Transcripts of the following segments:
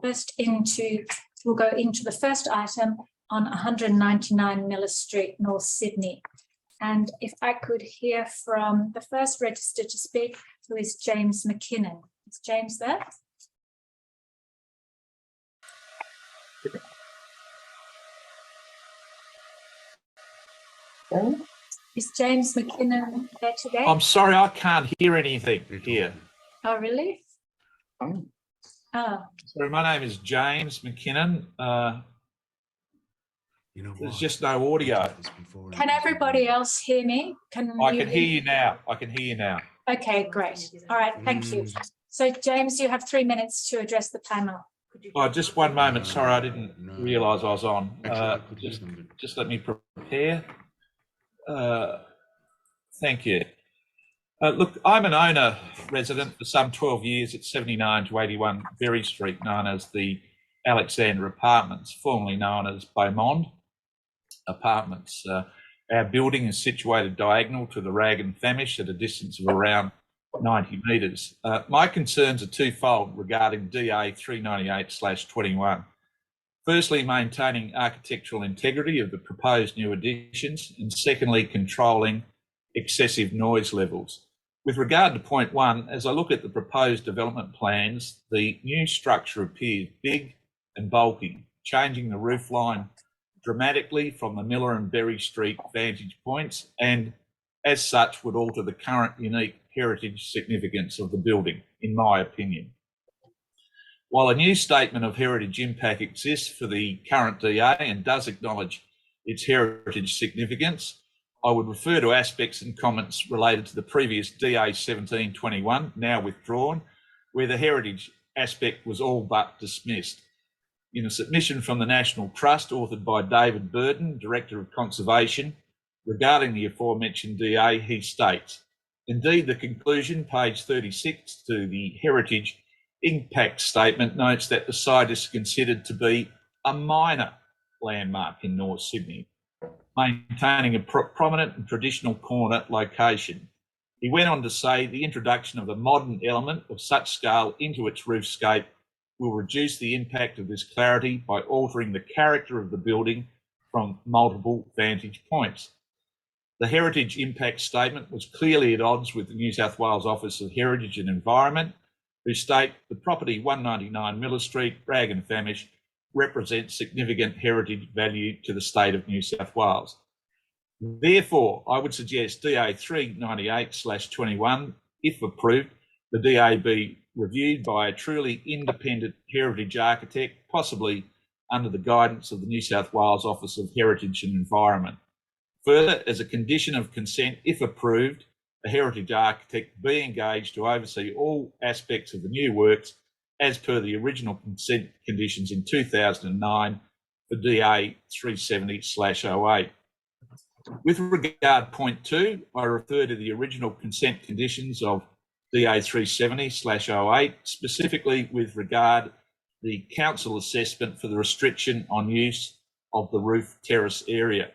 we'll go into the first item on 199 Miller Street, North Sydney. And if I could hear from the first registered to speak, who is James McKinnon. Is James there? Is James McKinnon there today? I'm sorry, I can't hear anything here. Oh, really? Oh. Oh. Sorry, my name is James McKinnon. There's just no audio. Can everybody else hear me? I can hear you now. I can hear you now. Okay, great. All right, thank you. So, James, you have 3 minutes to address the panel. Oh, just one moment. Sorry, I didn't realise I was on. Just let me prepare. Thank you. Look, I'm an owner resident for some 12 years at 79 to 81 Berry Street, known as the Alexandra Apartments, formerly known as Beaumont Apartments. Our building is situated diagonal to the Rag and Famish at a distance of around 90 metres. My concerns are twofold regarding DA 398/21. Firstly, maintaining architectural integrity of the proposed new additions, and secondly, controlling excessive noise levels. With regard to point one, as I look at the proposed development plans, the new structure appears big and bulky, changing the roof line dramatically from the Miller and Berry Street vantage points, and as such would alter the current unique heritage significance of the building, in my opinion. While a new statement of heritage impact exists for the current DA and does acknowledge its heritage significance, I would refer to aspects and comments related to the previous DA 1721, now withdrawn, where the heritage aspect was all but dismissed. In a submission from the National Trust authored by David Burton, Director of Conservation, regarding the aforementioned DA, he states, indeed, the conclusion, page 36, to the heritage impact statement notes that the site is considered to be a minor landmark in North Sydney, maintaining a prominent and traditional corner location. He went on to say the introduction of a modern element of such scale into its roofscape will reduce the impact of this clarity by altering the character of the building from multiple vantage points. The heritage impact statement was clearly at odds with the New South Wales Office of Heritage and Environment, who state the property 199 Miller Street, Rag and Famish, represents significant heritage value to the state of New South Wales. Therefore, I would suggest DA 398/21, if approved, the DA be reviewed by a truly independent heritage architect, possibly under the guidance of the New South Wales Office of Heritage and Environment. Further, as a condition of consent, if approved, a heritage architect be engaged to oversee all aspects of the new works as per the original consent conditions in 2009 for DA 370/08. With regard point two, I refer to the original consent conditions of DA 370/08, specifically with regard the council assessment for the restriction on use of the roof terrace area.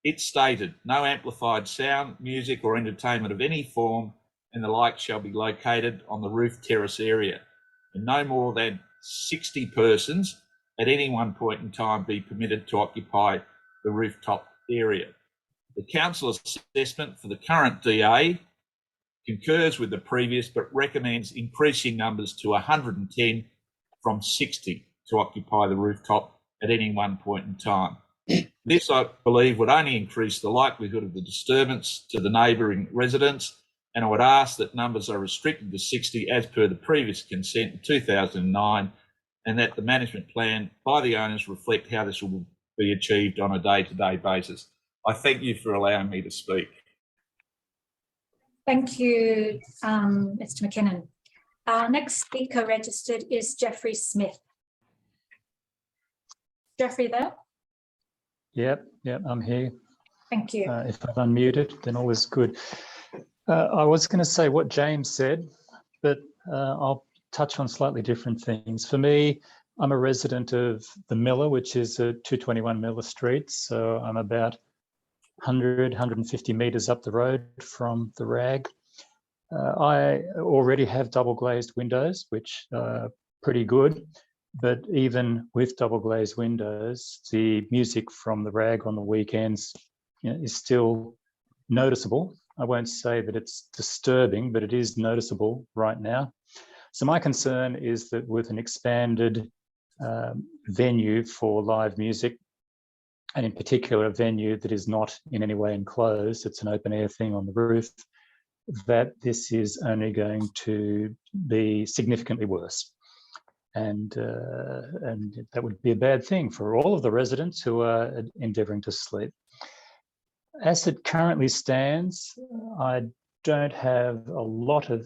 It stated, no amplified sound, music or entertainment of any form and the like shall be located on the roof terrace area, and no more than 60 persons at any one point in time be permitted to occupy the rooftop area. The council assessment for the current DA concurs with the previous, but recommends increasing numbers to 110 from 60 to occupy the rooftop at any one point in time. This, I believe, would only increase the likelihood of the disturbance to the neighbouring residents, and I would ask that numbers are restricted to 60 as per the previous consent in 2009, and that the management plan by the owners reflect how this will be achieved on a day-to-day basis. I thank you for allowing me to speak. Thank you, Mr. McKinnon. Our next speaker registered is Jeffrey Smith. Jeffrey there? Yep, I'm here. Thank you. If I've unmuted, then all is good. I was going to say what James said, but I'll touch on slightly different things. For me, I'm a resident of the Miller, which is 221 Miller Street. So I'm about 150 metres up the road from the Rag. I already have double glazed windows, which are pretty good. But even with double glazed windows, the music from the RAG on the weekends, is still noticeable. I won't say that it's disturbing, but it is noticeable right now. So my concern is that with an expanded venue for live music, and in particular a venue that is not in any way enclosed, it's an open air thing on the roof, that this is only going to be significantly worse. And that would be a bad thing for all of the residents who are endeavouring to sleep. As it currently stands, I don't have a lot of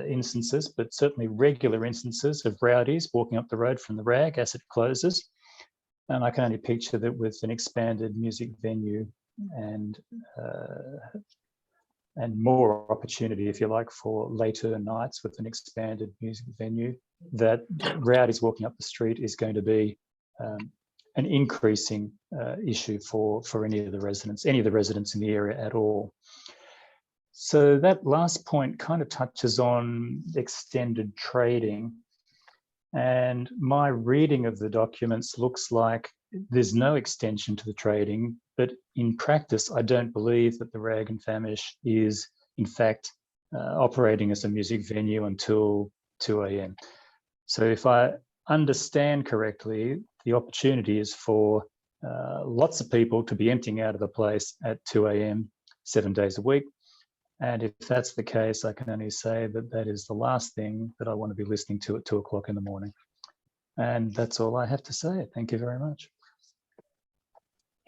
instances, but certainly regular instances of rowdies walking up the road from the RAG as it closes. And I can only picture that with an expanded music venue and more opportunity, if you like, for later nights with an expanded music venue, that rowdies walking up the street is going to be an increasing issue for any of the residents in the area at all. So that last point kind of touches on extended trading. And my reading of the documents looks like there's no extension to the trading, but in practice, I don't believe that the Rag and Famish is, in fact, operating as a music venue until 2 a.m. So if I understand correctly, the opportunity is for lots of people to be emptying out of the place at 2 a.m. 7 days a week. And if that's the case, I can only say that that is the last thing that I want to be listening to at 2 o'clock in the morning. And that's all I have to say. Thank you very much.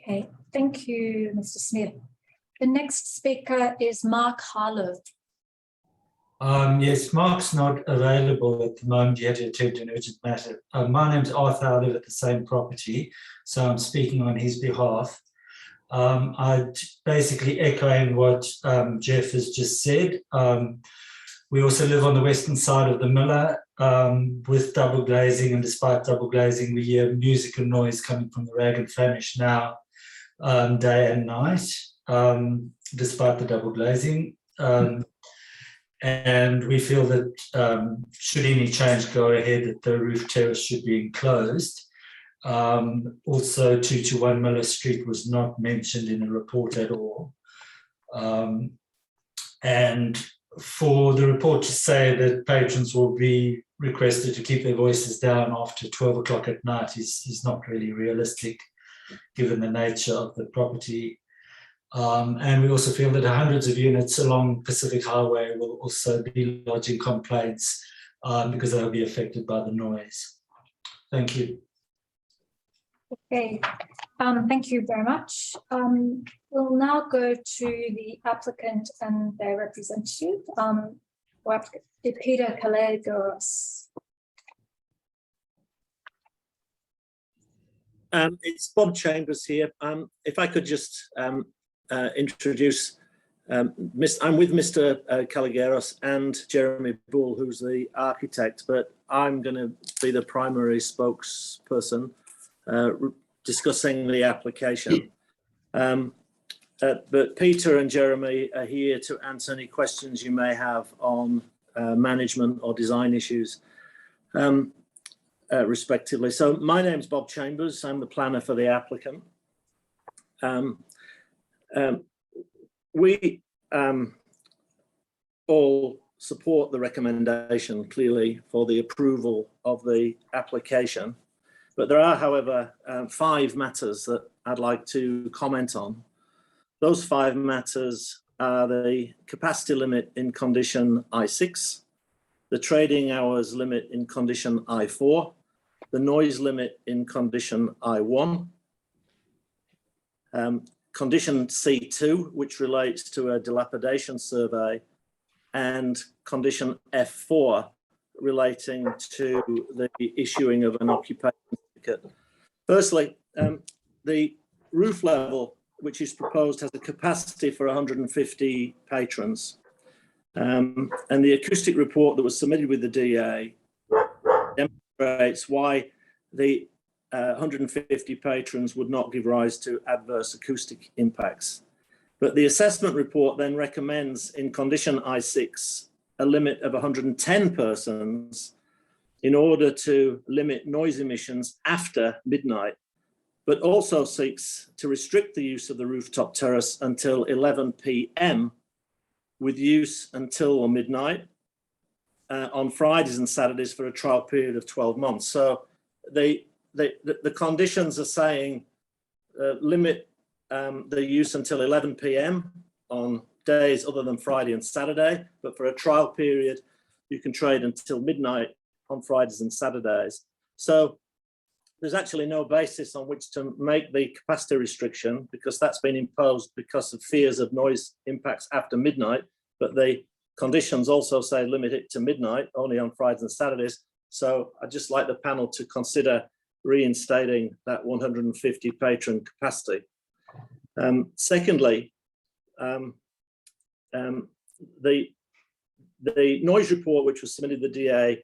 Okay, thank you, Mr. Smith. The next speaker is Mark Harlow. Yes, Mark's not available at the moment. He had to attend an urgent matter. My name's Arthur. I live at the same property, so I'm speaking on his behalf. I'd basically echoing what Jeff has just said. We also live on the western side of the Miller with double glazing, and despite double glazing, we hear music and noise coming from the Rag and Famish now, day and night, despite the double glazing. And we feel that should any change go ahead, that the roof terrace should be enclosed. Also, 221 Miller Street was not mentioned in the report at all. And for the report to say that patrons will be requested to keep their voices down after 12 o'clock at night is not really realistic, given the nature of the property. And we also feel that hundreds of units along Pacific Highway will also be lodging complaints because they'll be affected by the noise. Thank you. Okay, thank you very much. We'll now go to the applicant and their representative, Peter Kalegoros. It's Bob Chambers here. If I could just introduce, I'm with Mr. Kalegeros and Jeremy Bull, who's the architect, but I'm going to be the primary spokesperson discussing the application. But Peter and Jeremy are here to answer any questions you may have on management or design issues, respectively. So my name's Bob Chambers. I'm the planner for the applicant. We all support the recommendation, clearly, for the approval of the application. But there are, however, 5 matters that I'd like to comment on. Those 5 matters are the capacity limit in condition I6, the trading hours limit in condition I4, the noise limit in condition I1, condition C2, which relates to a dilapidation survey, and condition F4, relating to the issuing of an occupation certificate. Firstly, the roof level, which is proposed, has a capacity for 150 patrons. And the acoustic report that was submitted with the DA demonstrates why the 150 patrons would not give rise to adverse acoustic impacts. But the assessment report then recommends in condition I6 a limit of 110 persons in order to limit noise emissions after midnight, but also seeks to restrict the use of the rooftop terrace until 11 p.m. with use until midnight on Fridays and Saturdays for a trial period of 12 months. So the conditions are saying limit the use until 11 p.m. on days other than Friday and Saturday, but for a trial period, you can trade until midnight on Fridays and Saturdays. So there's actually no basis on which to make the capacity restriction, because that's been imposed because of fears of noise impacts after midnight. But the conditions also say limit it to midnight, only on Fridays and Saturdays. So I'd just like the panel to consider reinstating that 150 patron capacity. Secondly, the noise report, which was submitted to the DA,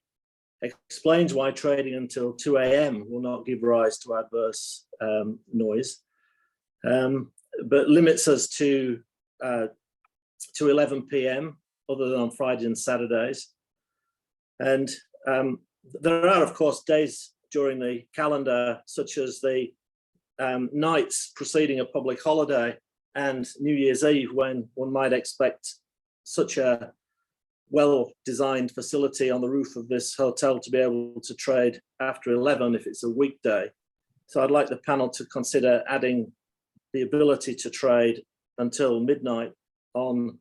explains why trading until 2 a.m. will not give rise to adverse noise, but limits us to 11 p.m. other than on Fridays and Saturdays. And there are, of course, days during the calendar, such as the nights preceding a public holiday and New Year's Eve, when one might expect such a well-designed facility on the roof of this hotel to be able to trade after 11 if it's a weekday. So I'd like the panel to consider adding the ability to trade until midnight on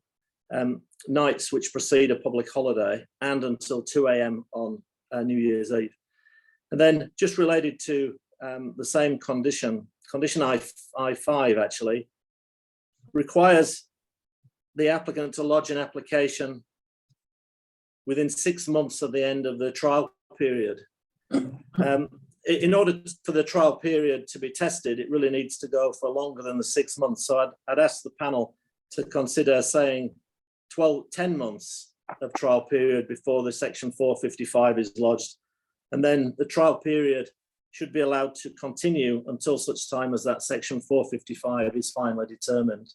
nights which precede a public holiday and until 2 a.m. on New Year's Eve. And then just related to the same condition I5 actually requires the applicant to lodge an application within 6 months of the end of the trial period. In order for the trial period to be tested, it really needs to go for longer than the 6 months. So I'd ask the panel to consider saying 10 months of trial period before the section 455 is lodged. And then the trial period should be allowed to continue until such time as that section 455 is finally determined.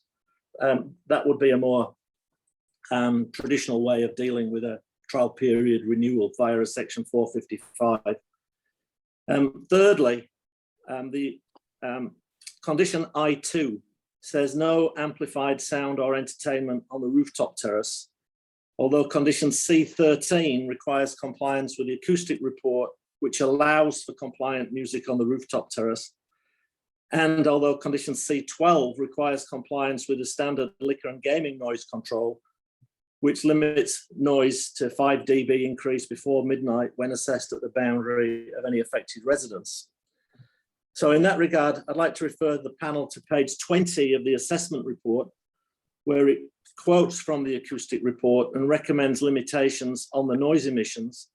That would be a more traditional way of dealing with a trial period renewal via a section 455. Thirdly, the condition I2 says no amplified sound or entertainment on the rooftop terrace, although condition C13 requires compliance with the acoustic report, which allows for compliant music on the rooftop terrace. And although condition C12 requires compliance with the standard liquor and gaming noise control, which limits noise to 5 dB increase before midnight when assessed at the boundary of any affected residence. So in that regard, I'd like to refer the panel to page 20 of the assessment report, where it quotes from the acoustic report and recommends limitations on the noise emissions,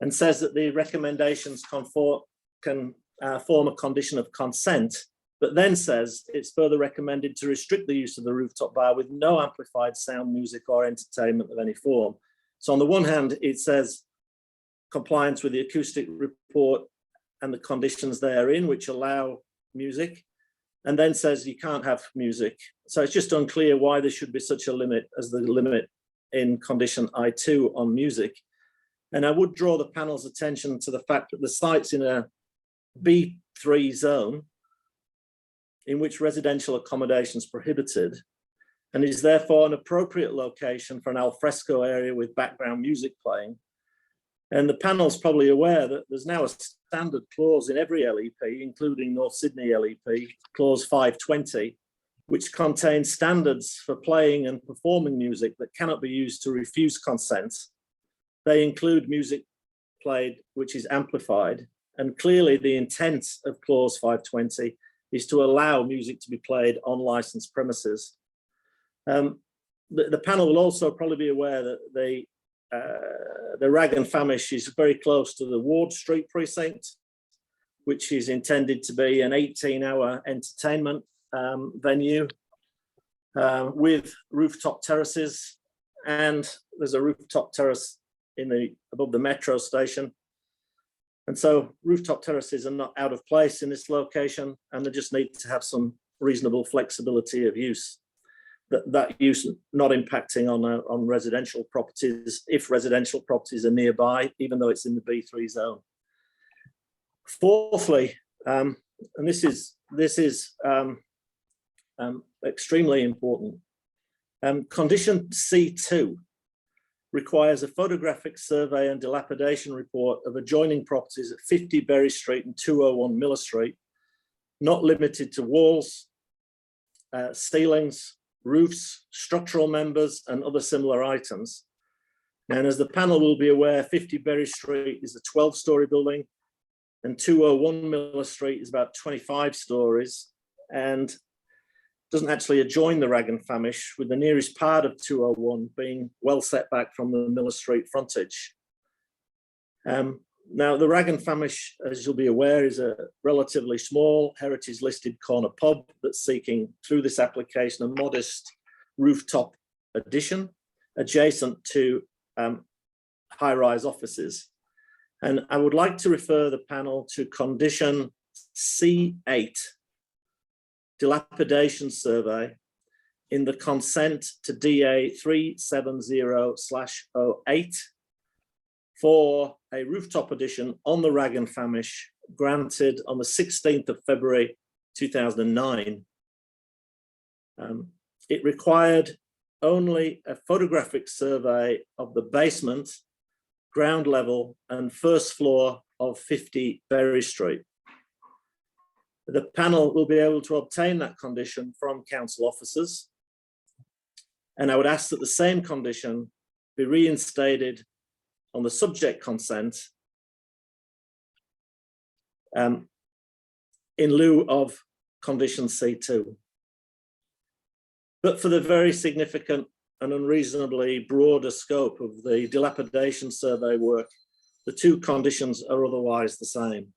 and says that the recommendations can form a condition of consent, but then says it's further recommended to restrict the use of the rooftop bar with no amplified sound, music or entertainment of any form. So on the one hand, it says compliance with the acoustic report and the conditions therein, which allow music, and then says you can't have music. So it's just unclear why there should be such a limit as the limit in condition I2 on music. And I would draw the panel's attention to the fact that the site's in a B3 zone in which residential accommodation is prohibited, and is therefore an appropriate location for an alfresco area with background music playing. And the panel's probably aware that there's now a standard clause in every LEP, including North Sydney LEP, clause 520, which contains standards for playing and performing music that cannot be used to refuse consent. They include music played which is amplified, and clearly the intent of clause 520 is to allow music to be played on licensed premises. The panel will also probably be aware that the Rag and Famish is very close to the Ward Street precinct, which is intended to be an 18-hour entertainment venue with rooftop terraces, and there's a rooftop terrace above the metro station. And so rooftop terraces are not out of place in this location, and they just need to have some reasonable flexibility of use. that use not impacting on residential properties if residential properties are nearby, even though it's in the B3 zone. Fourthly, and this is extremely important, condition C2 requires a photographic survey and dilapidation report of adjoining properties at 50 Berry Street and 201 Miller Street, not limited to walls, ceilings, roofs, structural members, and other similar items. And as the panel will be aware, 50 Berry Street is a 12-storey building, and 201 Miller Street is about 25 stories, and doesn't actually adjoin the Rag and Famish, with the nearest part of 201 being well set back from the Miller Street frontage. Now, the Rag and Famish, as you'll be aware, is a relatively small heritage-listed corner pub that's seeking, through this application, a modest rooftop addition adjacent to high-rise offices. And I would like to refer the panel to condition C8, dilapidation survey, in the consent to DA 370/08 for a rooftop addition on the Rag and Famish, granted on the 16th of February 2009. It required only a photographic survey of the basement, ground level, and first floor of 50 Berry Street. The panel will be able to obtain that condition from council officers, and I would ask that the same condition be reinstated on the subject consent in lieu of condition C2. But for the very significant and unreasonably broader scope of the dilapidation survey work, the two conditions are otherwise the same.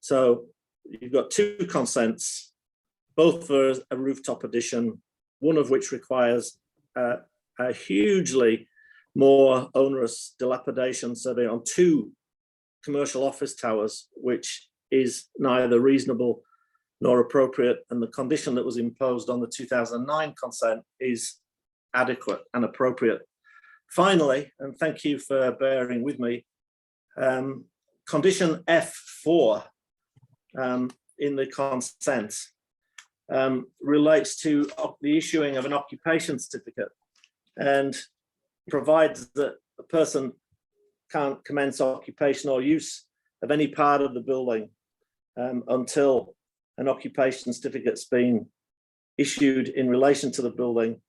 So you've got two consents, both for a rooftop addition, one of which requires a hugely more onerous dilapidation survey on two commercial office towers, which is neither reasonable nor appropriate. And the condition that was imposed on the 2009 consent is adequate and appropriate. Finally, and thank you for bearing with me, condition F4 in the consent relates to the issuing of an occupation certificate and provides that a person can't commence occupation or use of any part of the building until an occupation certificate's been issued in relation to the building.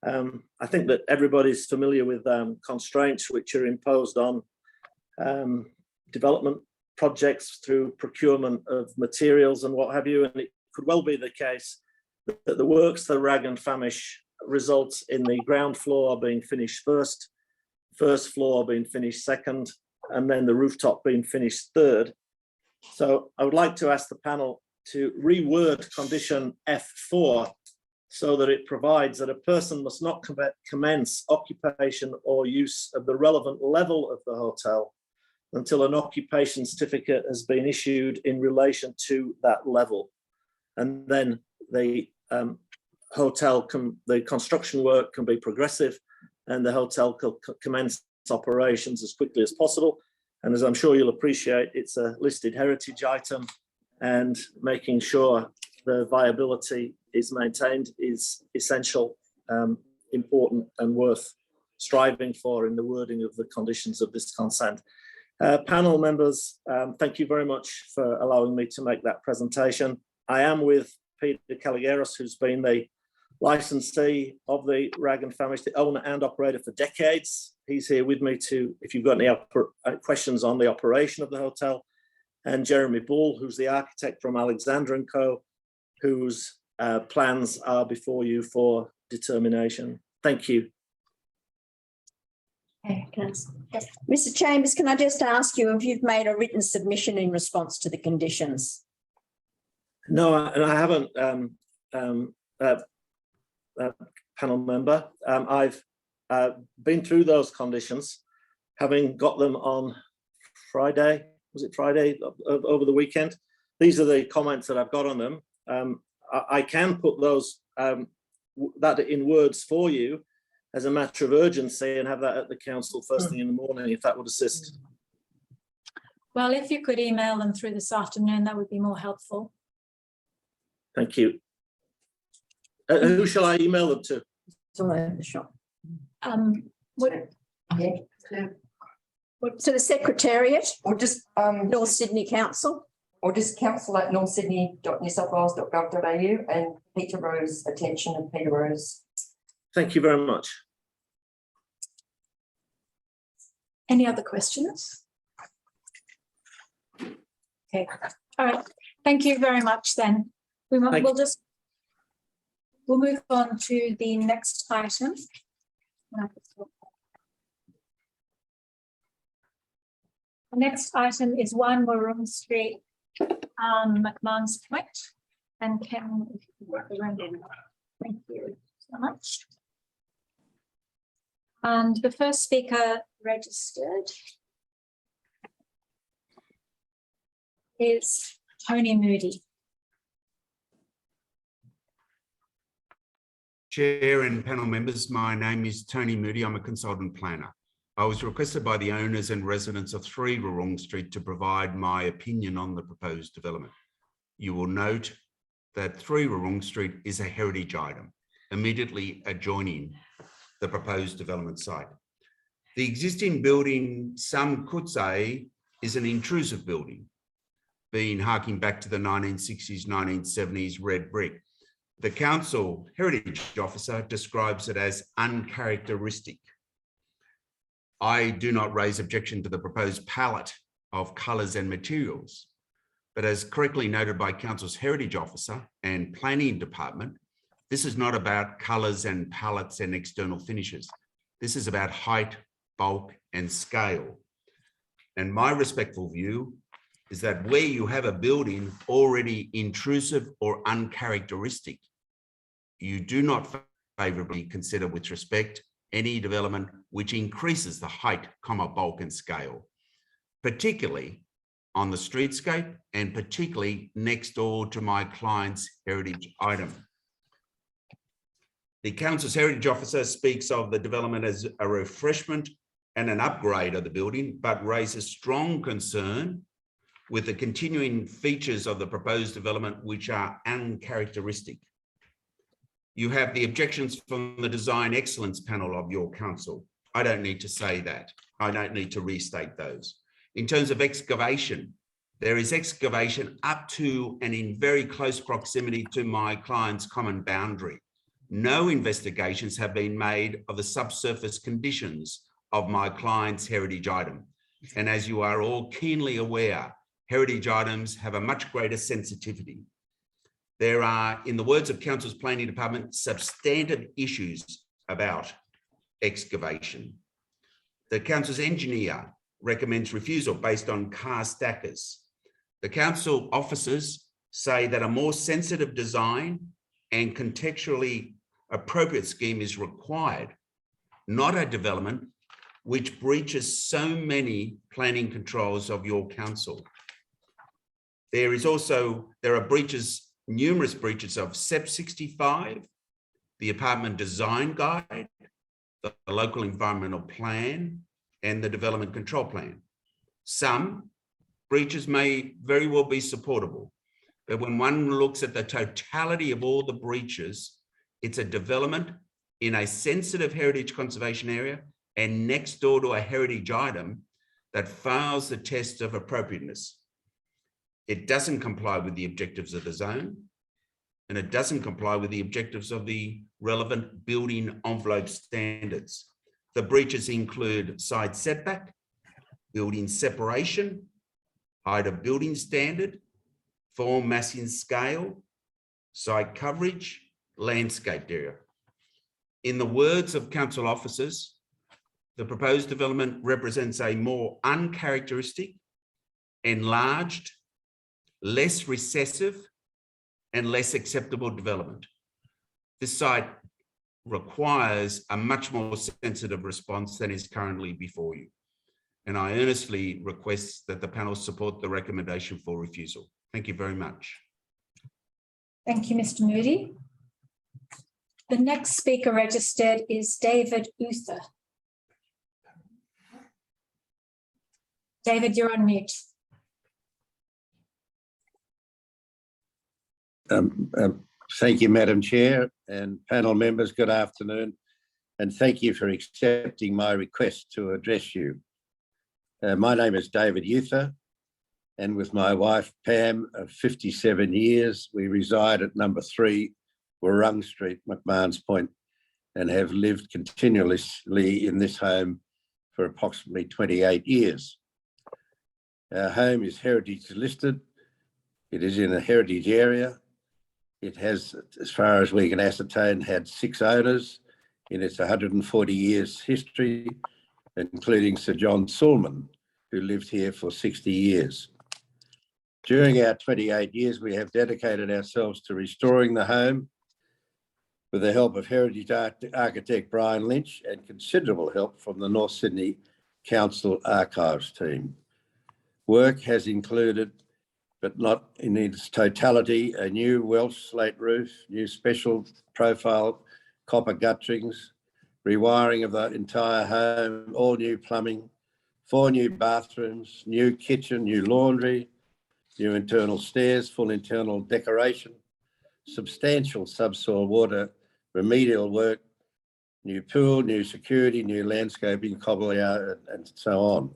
I think that everybody's familiar with constraints which are imposed on development projects through procurement of materials and what have you, and it could well be the case that the works the Rag and Famish results in the ground floor being finished first floor being finished second, and then the rooftop being finished third. So I would like to ask the panel to reword condition F4 so that it provides that a person must not commence occupation or use of the relevant level of the hotel until an occupation certificate has been issued in relation to that level. And then the the construction work can be progressive and the hotel can commence operations as quickly as possible. And as I'm sure you'll appreciate, it's a listed heritage item, and making sure the viability is maintained is essential, important, and worth striving for in the wording of the conditions of this consent. Panel members, thank you very much for allowing me to make that presentation. I am with Peter Caligeros, who's been the licensee of the Rag and Famish, the owner and operator for decades. He's here with me to, if you've got any questions on the operation of the hotel, and Jeremy Bull, who's the architect from Alexander & Co., whose plans are before you for determination. Thank you. Okay, yes. Mr. Chambers, can I just ask you if you've made a written submission in response to the conditions? No, and I haven't, panel member. I've been through those conditions, having got them on Friday. Was it Friday over the weekend? These are the comments that I've got on them. I can put those that in words for you as a matter of urgency and have that at the council first thing in the morning, if that would assist. Well, if you could email them through this afternoon, that would be more helpful. Thank you. Who shall I email them to? It's all over the shop. What, To the Secretariat, Or just North Sydney Council. council@northsydney.newsouthwales.gov.au and Peter Rose, attention of Peter Rose. Thank you very much. any other questions? Okay, all right. Thank you very much then. We'll move on to the next item. The next item is 1 Warung Street, McMahon's Point. And can, thank you so much. And the first speaker registered is Tony Moody. Chair and panel members, my name is Tony Moody. I'm a consultant planner. I was requested by the owners and residents of 3 Warung Street to provide my opinion on the proposed development. You will note that 3 Warung Street is a heritage item immediately adjoining the proposed development site. The existing building, some could say, is an intrusive building, being harking back to the 1960s, 1970s red brick. The council heritage officer describes it as uncharacteristic. I do not raise objection to the proposed palette of colours and materials, but as correctly noted by council's heritage officer and planning department, this is not about colours and palettes and external finishes. This is about height, bulk and scale. And my respectful view is that where you have a building already intrusive or uncharacteristic, you do not favourably consider with respect any development which increases the height, bulk and scale, particularly on the streetscape and particularly next door to my client's heritage item. The council's heritage officer speaks of the development as a refreshment and an upgrade of the building, but raises strong concern with the continuing features of the proposed development which are uncharacteristic. You have the objections from the design excellence panel of your council. I don't need to say that. I don't need to restate those. In terms of excavation, there is excavation up to and in very close proximity to my client's common boundary. No investigations have been made of the subsurface conditions of my client's heritage item. And as you are all keenly aware, heritage items have a much greater sensitivity. There are, in the words of council's planning department, substantive issues about excavation. The council's engineer recommends refusal based on car stackers. The council officers say that a more sensitive design and contextually appropriate scheme is required, not a development which breaches so many planning controls of your council. There are numerous breaches of SEP 65, the Apartment Design Guide, the Local Environmental Plan, and the Development Control Plan. Some breaches may very well be supportable, but when one looks at the totality of all the breaches, it's a development in a sensitive heritage conservation area and next door to a heritage item that fails the test of appropriateness. It doesn't comply with the objectives of the zone, and it doesn't comply with the objectives of the relevant building envelope standards. The breaches include side setback, building separation, height of building standard, form, mass and scale, site coverage, landscaped area. In the words of council officers, the proposed development represents a more uncharacteristic, enlarged, less recessive, and less acceptable development. This site requires a much more sensitive response than is currently before you. And I earnestly request that the panel support the recommendation for refusal. Thank you very much. Thank you, Mr. Moody. The next speaker registered is David Uther. David, you're on mute. Thank you, Madam Chair, and panel members, good afternoon, and thank you for accepting my request to address you. My name is David Uther, and with my wife Pam of 57 years, we reside at number 3 Warrung Street, McMahon's Point, and have lived continuously in this home for approximately 28 years. Our home is heritage listed. It is in a heritage area. It has, as far as we can ascertain, had 6 owners in its 140 years history, including Sir John Sulman, who lived here for 60 years. During our 28 years, we have dedicated ourselves to restoring the home with the help of heritage architect Brian Lynch and considerable help from the North Sydney Council Archives team. Work has included, but not in its totality, a new Welsh slate roof, new special profile copper gutterings, rewiring of the entire home, all new plumbing, 4 new bathrooms, new kitchen, new laundry, new internal stairs, full internal decoration, substantial subsoil water remedial work, new pool, new security, new landscaping, cobble yard, and so on.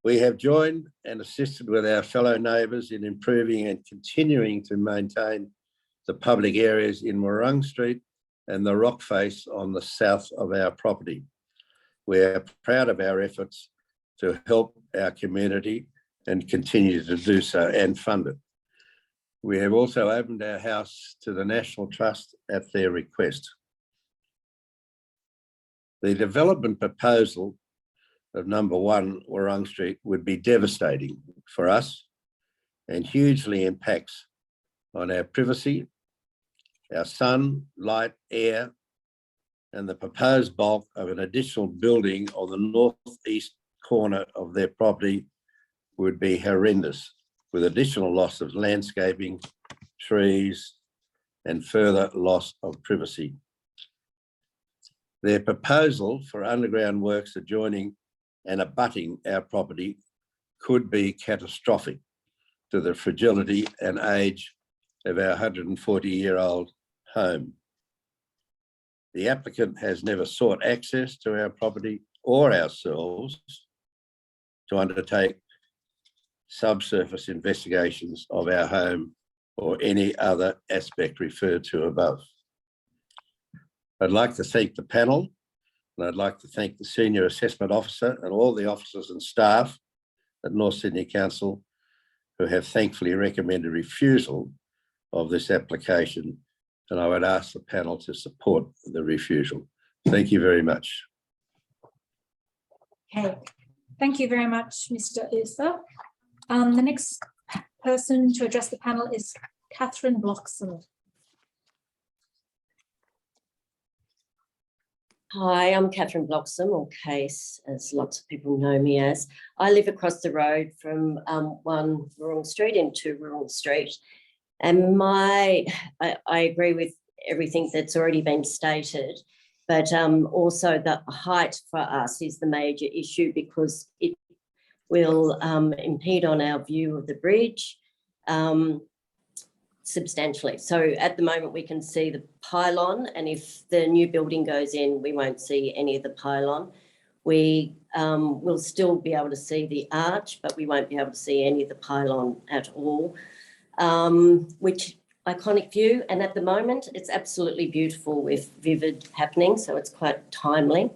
We have joined and assisted with our fellow neighbours in improving and continuing to maintain the public areas in Warrung Street and the rock face on the south of our property. We are proud of our efforts to help our community and continue to do so and fund it. We have also opened our house to the National Trust at their request. The development proposal of number 1 Warrung Street would be devastating for us and hugely impacts on our privacy, our sun, light, air, and the proposed bulk of an additional building on the northeast corner of their property would be horrendous, with additional loss of landscaping, trees, and further loss of privacy. Their proposal for underground works adjoining and abutting our property could be catastrophic to the fragility and age of our 140-year-old home. The applicant has never sought access to our property or ourselves to undertake subsurface investigations of our home or any other aspect referred to above. I'd like to thank the panel, and I'd like to thank the Senior Assessment Officer and all the officers and staff at North Sydney Council who have thankfully recommended refusal of this application, and I would ask the panel to support the refusal. Thank you very much. Okay, thank you very much, Mr. Uther. The next person to address the panel is Catherine Bloxson. Hi, I'm Catherine Bloxson, or Case, as lots of people know me as. I live across the road from 1 Warrung Street and 2 Warrung Street. And I agree with everything that's already been stated, but also the height for us is the major issue because it will impede on our view of the bridge substantially. So at the moment we can see the pylon, and if the new building goes in, we won't see any of the pylon. We will still be able to see the arch, but we won't be able to see any of the pylon at all, which iconic view. And at the moment it's absolutely beautiful with vivid happening, so it's quite timely.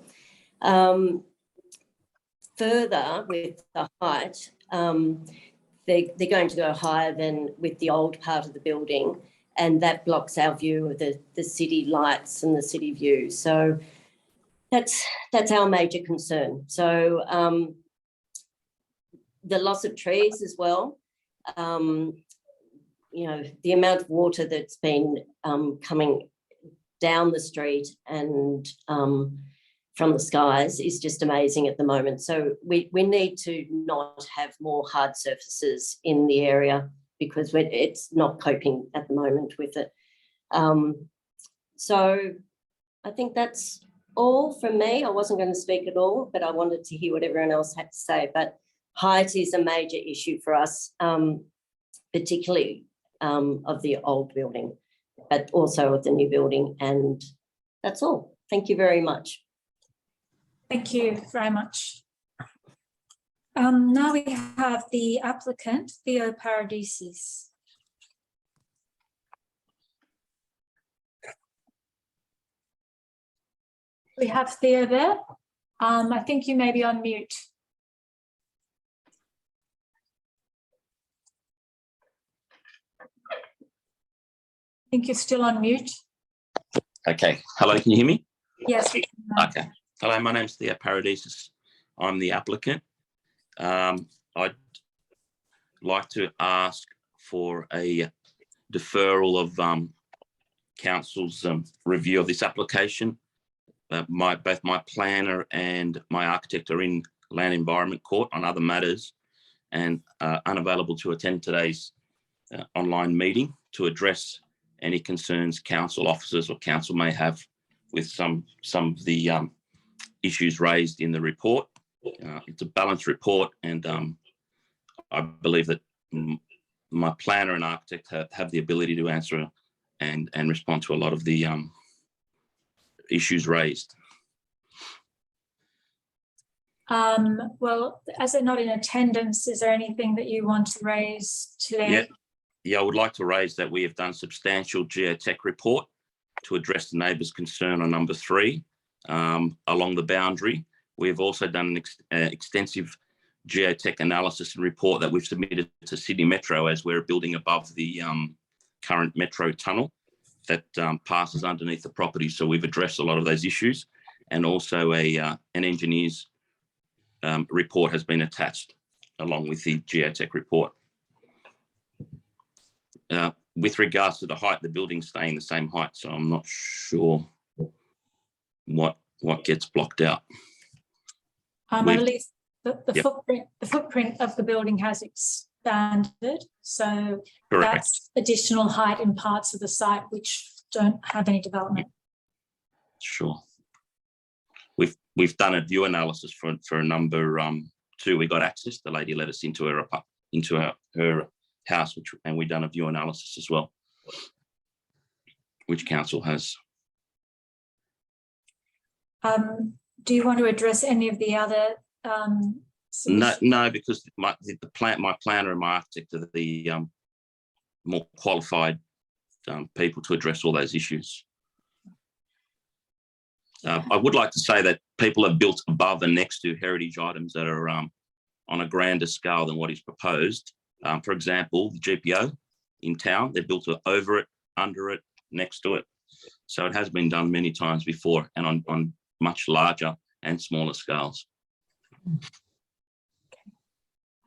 Further with the height, they're going to go higher than with the old part of the building, and that blocks our view of the city lights and the city view. So that's our major concern. So the loss of trees as well, you know, the amount of water that's been coming down the street and from the skies is just amazing at the moment. So we need to not have more hard surfaces in the area because it's not coping at the moment with it. So I think that's all from me. I wasn't going to speak at all, but I wanted to hear what everyone else had to say. But height is a major issue for us, particularly of the old building, but also of the new building. And that's all. Thank you very much. Thank you very much. Now we have the applicant, Theo Paradises. We have Theo there. I think you may be on mute. I think you're still on mute. Okay. Hello, can you hear me? Yes. Okay. Hello, my name's Theo Paradises. I'm the applicant. I'd like to ask for a deferral of council's review of this application. Both my planner and my architect are in Land Environment Court on other matters and unavailable to attend today's online meeting to address any concerns council officers or council may have with some of the issues raised in the report. It's a balanced report, and I believe that my planner and architect have the ability to answer and respond to a lot of the issues raised. Well, as they're not in attendance, is there anything that you want to raise today? Yeah, I would like to raise that we have done substantial geotech report to address the neighbours' concern on number 3 along the boundary. We've also done an extensive geotech analysis and report that we've submitted to Sydney Metro as we're building above the current Metro tunnel that passes underneath the property. So we've addressed a lot of those issues, and also an engineer's report has been attached along with the geotech report. With regards to the height, the building's staying the same height, so I'm not sure what gets blocked out. I believe the footprint of the building has expanded, so Correct. That's additional height in parts of the site which don't have any development. Sure. We've done a view analysis for a number 2. We got access. The lady let us into her house, and we've done a view analysis as well, which council has. Do you want to address any of the other? No, because my planner and my architect are the more qualified people to address all those issues. I would like to say that people have built above and next to heritage items that are on a grander scale than what is proposed. For example, the GPO in town, they built over it, under it, next to it. So it has been done many times before, and on much larger and smaller scales.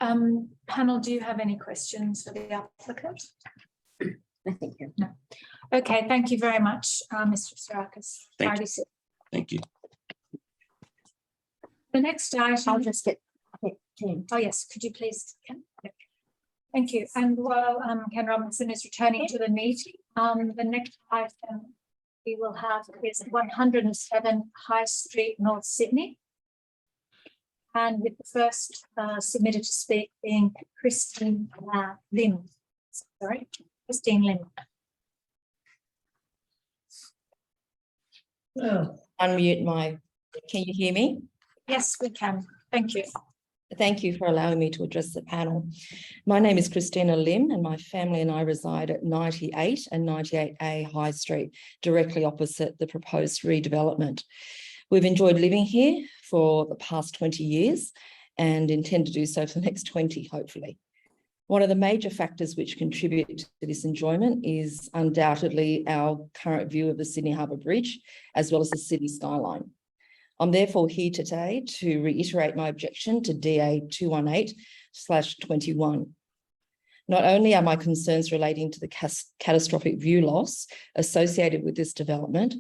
Panel, do you have any questions for the applicant? I think you. No. Okay, thank you very much, Mr. Psarakis. Thank you. Thank you. The next item. I'll just get. Oh yes, could you please? Thank you. And while Ken Robinson is returning to the meeting, the next item we will have is 107 High Street, North Sydney. And with the first submitted to speak being Christine Lim. Sorry, Christine Lim. Unmute my, can you hear me? Yes, we can. Thank you. Thank you for allowing me to address the panel. My name is Christina Lim, and my family and I reside at 98 and 98A High Street, directly opposite the proposed redevelopment. We've enjoyed living here for the past 20 years and intend to do so for the next 20, hopefully. One of the major factors which contribute to this enjoyment is undoubtedly our current view of the Sydney Harbour Bridge, as well as the city skyline. I'm therefore here today to reiterate my objection to DA 218/21. Not only are my concerns relating to the catastrophic view loss associated with this development,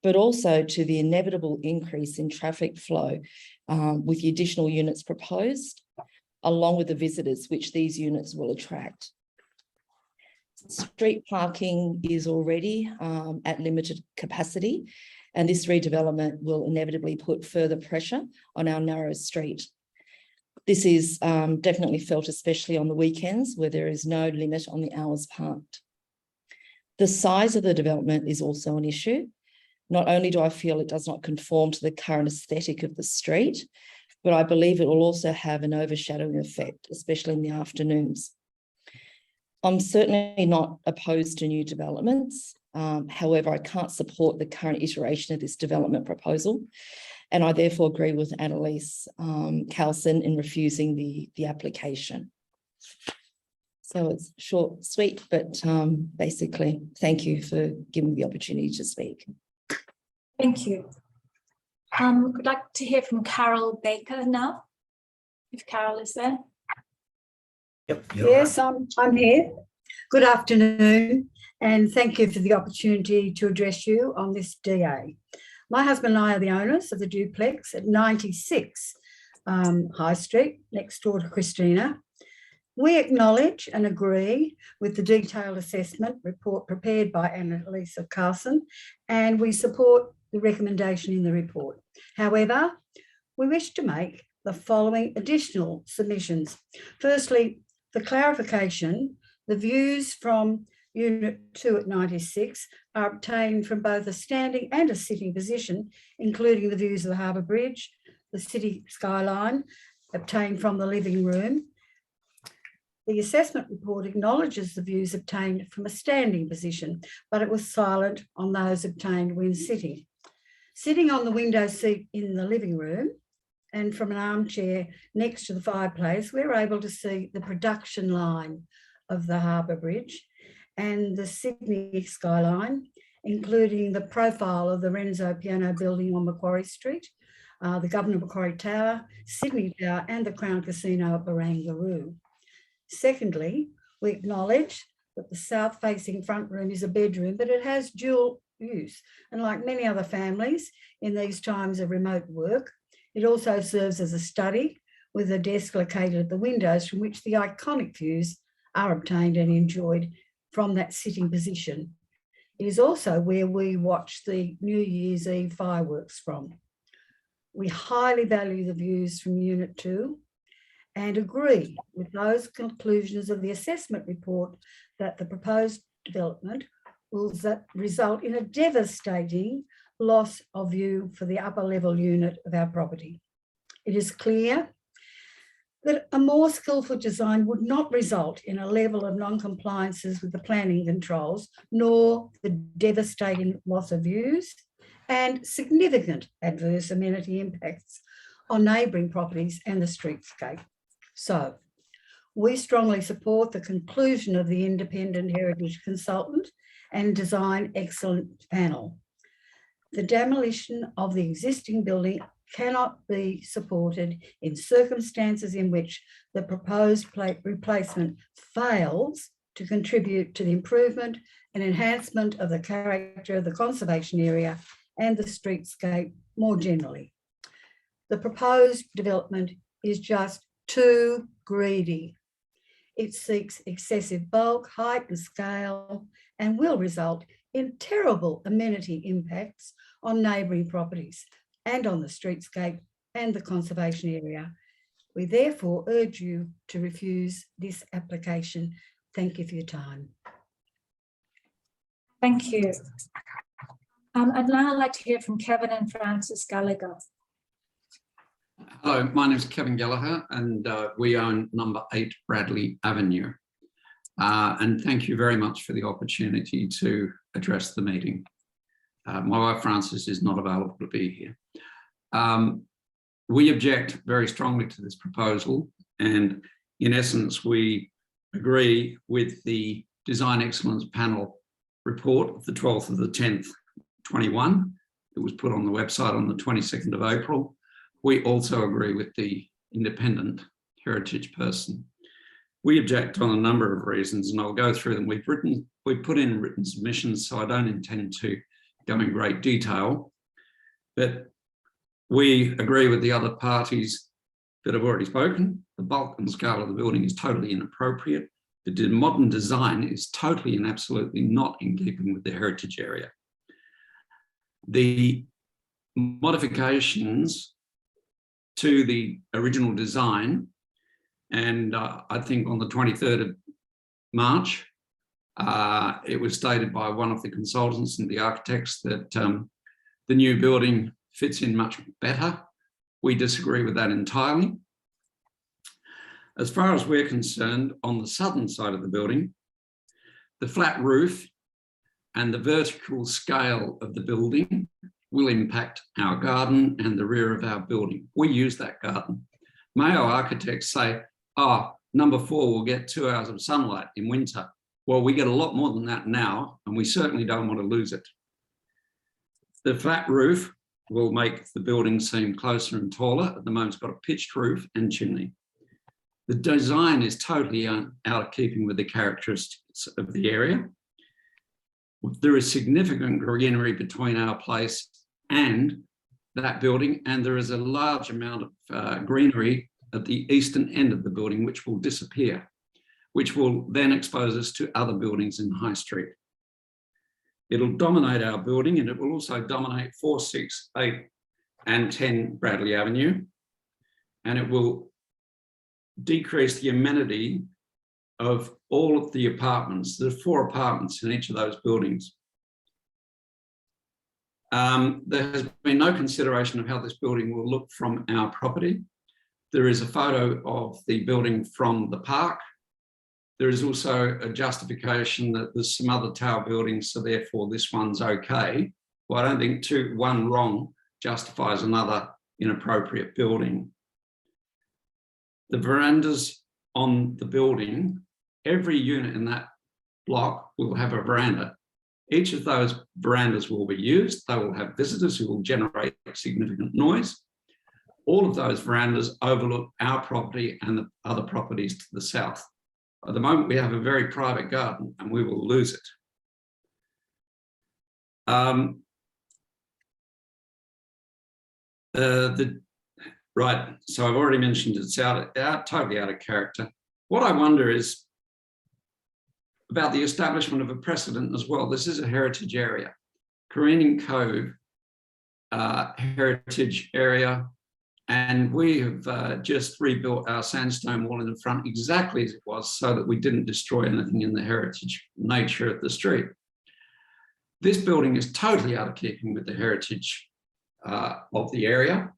but also to the inevitable increase in traffic flow with the additional units proposed, along with the visitors which these units will attract. Street parking is already at limited capacity, and this redevelopment will inevitably put further pressure on our narrow street. This is definitely felt, especially on the weekends where there is no limit on the hours parked. The size of the development is also an issue. Not only do I feel it does not conform to the current aesthetic of the street, but I believe it will also have an overshadowing effect, especially in the afternoons. I'm certainly not opposed to new developments. However, I can't support the current iteration of this development proposal. And I therefore agree with Annalise Carlson in refusing the application. So it's short, sweet, but basically, thank you for giving me the opportunity to speak. Thank you. I'd like to hear from Carol Baker now, if Carol is there. Yep. Yes, I'm here. Good afternoon, and thank you for the opportunity to address you on this DA. My husband and I are the owners of the duplex at 96 High Street, next door to Christina. We acknowledge and agree with the detailed assessment report prepared by Annalise Carlson, and we support the recommendation in the report. However, we wish to make the following additional submissions. Firstly, for clarification, the views from Unit 2 at 96 are obtained from both a standing and a sitting position, including the views of the Harbour Bridge, the city skyline, obtained from the living room. The assessment report acknowledges the views obtained from a standing position, but it was silent on those obtained when sitting. Sitting on the window seat in the living room and from an armchair next to the fireplace, we're able to see the production line of the Harbour Bridge and the Sydney skyline, including the profile of the Renzo Piano building on Macquarie Street, the Governor Macquarie Tower, Sydney Tower, and the Crown Casino at Barangaroo. Secondly, we acknowledge that the south-facing front room is a bedroom, but it has dual use. And like many other families in these times of remote work, it also serves as a study with a desk located at the windows from which the iconic views are obtained and enjoyed from that sitting position. It is also where we watch the New Year's Eve fireworks from. We highly value the views from Unit 2 and agree with those conclusions of the assessment report that the proposed development will result in a devastating loss of view for the upper level unit of our property. It is clear that a more skillful design would not result in a level of non-compliances with the planning controls, nor the devastating loss of views and significant adverse amenity impacts on neighbouring properties and the streetscape. So, we strongly support the conclusion of the independent heritage consultant and design excellence panel. The demolition of the existing building cannot be supported in circumstances in which the proposed replacement fails to contribute to the improvement and enhancement of the character of the conservation area and the streetscape more generally. The proposed development is just too greedy. It seeks excessive bulk, height and scale, and will result in terrible amenity impacts on neighbouring properties and on the streetscape and the conservation area. We therefore urge you to refuse this application. Thank you for your time. Thank you. I'd now like to hear from Kevin and Francis Gallagher. Hello, my name is Kevin Gallagher and we own number 8 Bradley Avenue. And thank you very much for the opportunity to address the meeting. My wife Frances is not available to be here. We object very strongly to this proposal, and in essence we agree with the Design Excellence Panel report of the 12th of the 10th, 21. It was put on the website on the 22nd of April. We also agree with the independent heritage person. We object on a number of reasons, and I'll go through them. We've put in written submissions, so I don't intend to go in great detail, but we agree with the other parties that have already spoken. The bulk and scale of the building is totally inappropriate. The modern design is totally and absolutely not in keeping with the heritage area. The modifications to the original design, and I think on the 23rd of March, it was stated by one of the consultants and the architects that the new building fits in much better. We disagree with that entirely. As far as we're concerned, on the southern side of the building, the flat roof and the vertical scale of the building will impact our garden and the rear of our building. We use that garden. Mayo architects say, oh, number 4 will get 2 hours of sunlight in winter. Well, we get a lot more than that now, and we certainly don't want to lose it. The flat roof will make the building seem closer and taller. At the moment, it's got a pitched roof and chimney. The design is totally out of keeping with the characteristics of the area. There is significant greenery between our place and that building, and there is a large amount of greenery at the eastern end of the building, which will disappear, which will then expose us to other buildings in High Street. It'll dominate our building, and it will also dominate 4, 6, 8 and 10 Bradley Avenue, and it will decrease the amenity of all of the apartments. There are 4 apartments in each of those buildings. There has been no consideration of how this building will look from our property. There is a photo of the building from the park. There is also a justification that there's some other tower buildings, so therefore this one's okay. Well, I don't think one wrong justifies another inappropriate building. The verandas on the building, every unit in that block will have a veranda. Each of those verandas will be used. They will have visitors who will generate significant noise. All of those verandas overlook our property and the other properties to the south. At the moment, we have a very private garden and we will lose it. Right, so I've already mentioned it's totally out of character. What I wonder is about the establishment of a precedent as well. This is a heritage area. Careening Cove, heritage area, and we have just rebuilt our sandstone wall in the front exactly as it was so that we didn't destroy anything in the heritage nature of the street. This building is totally out of keeping with the heritage of the area.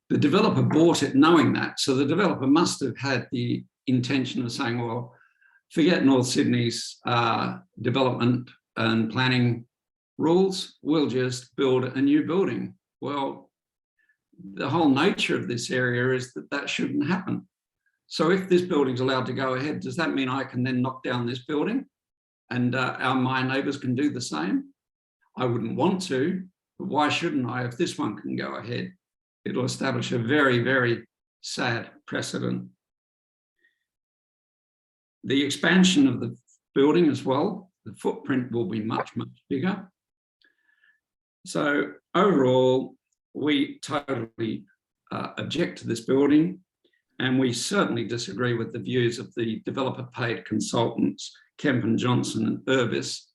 The developer bought it knowing that, so the developer must have had the intention of saying, well, forget North Sydney's development and planning rules, we'll just build a new building. Well, the whole nature of this area is that that shouldn't happen. So if this building's allowed to go ahead, does that mean I can then knock down this building and my neighbours can do the same? I wouldn't want to, but why shouldn't I if this one can go ahead? It'll establish a very, very sad precedent. The expansion of the building as well, the footprint will be much, much bigger. So overall, we totally object to this building, and we certainly disagree with the views of the developer-paid consultants, Kemp and Johnson and Urbis,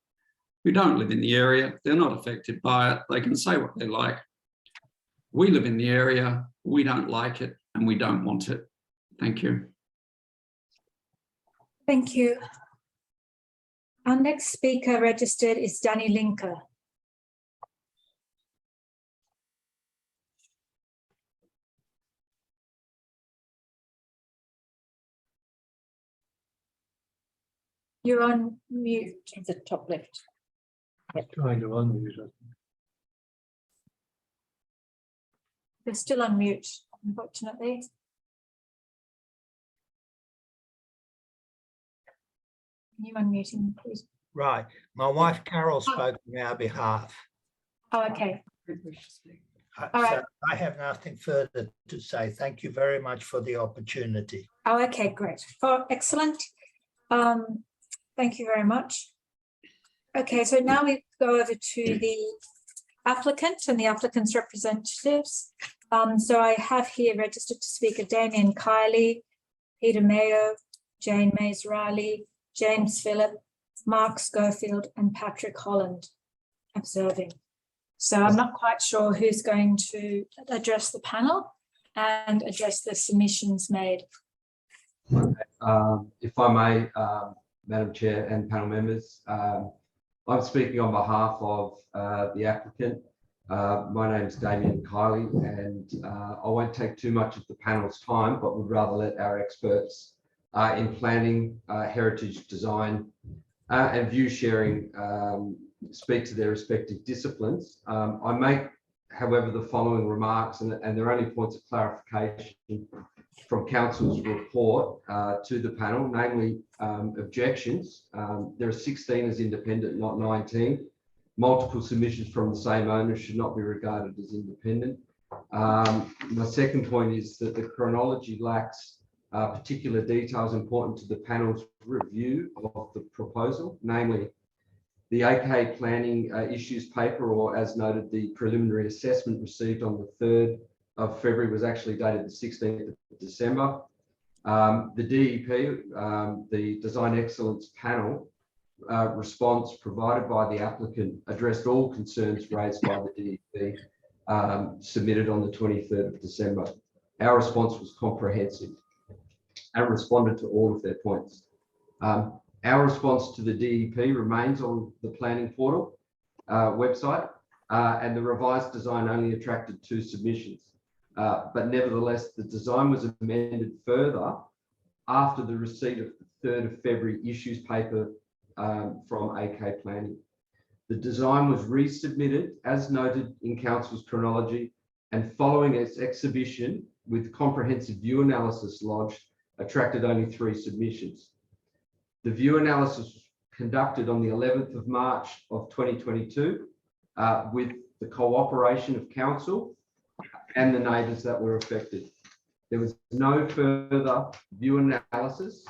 who don't live in the area. They're not affected by it. They can say what they like. We live in the area, we don't like it, and we don't want it. Thank you. Thank you. Our next speaker registered is Danny Linker. You're on mute at the top left. Trying to unmute. They're still on mute, unfortunately. Can you unmute him, please? Right. My wife Carol spoke on our behalf. Oh, okay. So All right. I have nothing further to say. Thank you very much for the opportunity. Oh, okay, great. Oh, excellent. Thank you very much. Okay, so now we go over to the applicant and the applicant's representatives. So I have here registered to speak Damien Kiley, Peter Mayo, Jane Mays Riley, James Phillip, Mark Schofield, and Patrick Holland observing. So I'm not quite sure who's going to address the panel and address the submissions made. If I may, Madam Chair and panel members, I'm speaking on behalf of the applicant. My name is Damien Kiley, and I won't take too much of the panel's time, but would rather let our experts in planning, heritage design, and view sharing speak to their respective disciplines. I make, however, the following remarks, and they're only points of clarification from Council's report to the panel, namely objections. There are 16 as independent, not 19. Multiple submissions from the same owner should not be regarded as independent. My second point is that the chronology lacks particular details important to the panel's review of the proposal, namely the AK planning issues paper, or as noted, the preliminary assessment received on the 3rd of February was actually dated the 16th of December. The DEP, the Design Excellence Panel, response provided by the applicant addressed all concerns raised by the DEP submitted on the 23rd of December. Our response was comprehensive and responded to all of their points. Our response to the DEP remains on the planning portal website, and the revised design only attracted 2 submissions. But nevertheless, the design was amended further after the receipt of the 3rd of February issues paper from AK Planning. The design was resubmitted as noted in Council's chronology, and following its exhibition with comprehensive view analysis lodged, attracted only 3 submissions. The view analysis was conducted on the 11th of March of 2022 with the cooperation of Council and the neighbours that were affected. There was no further view analysis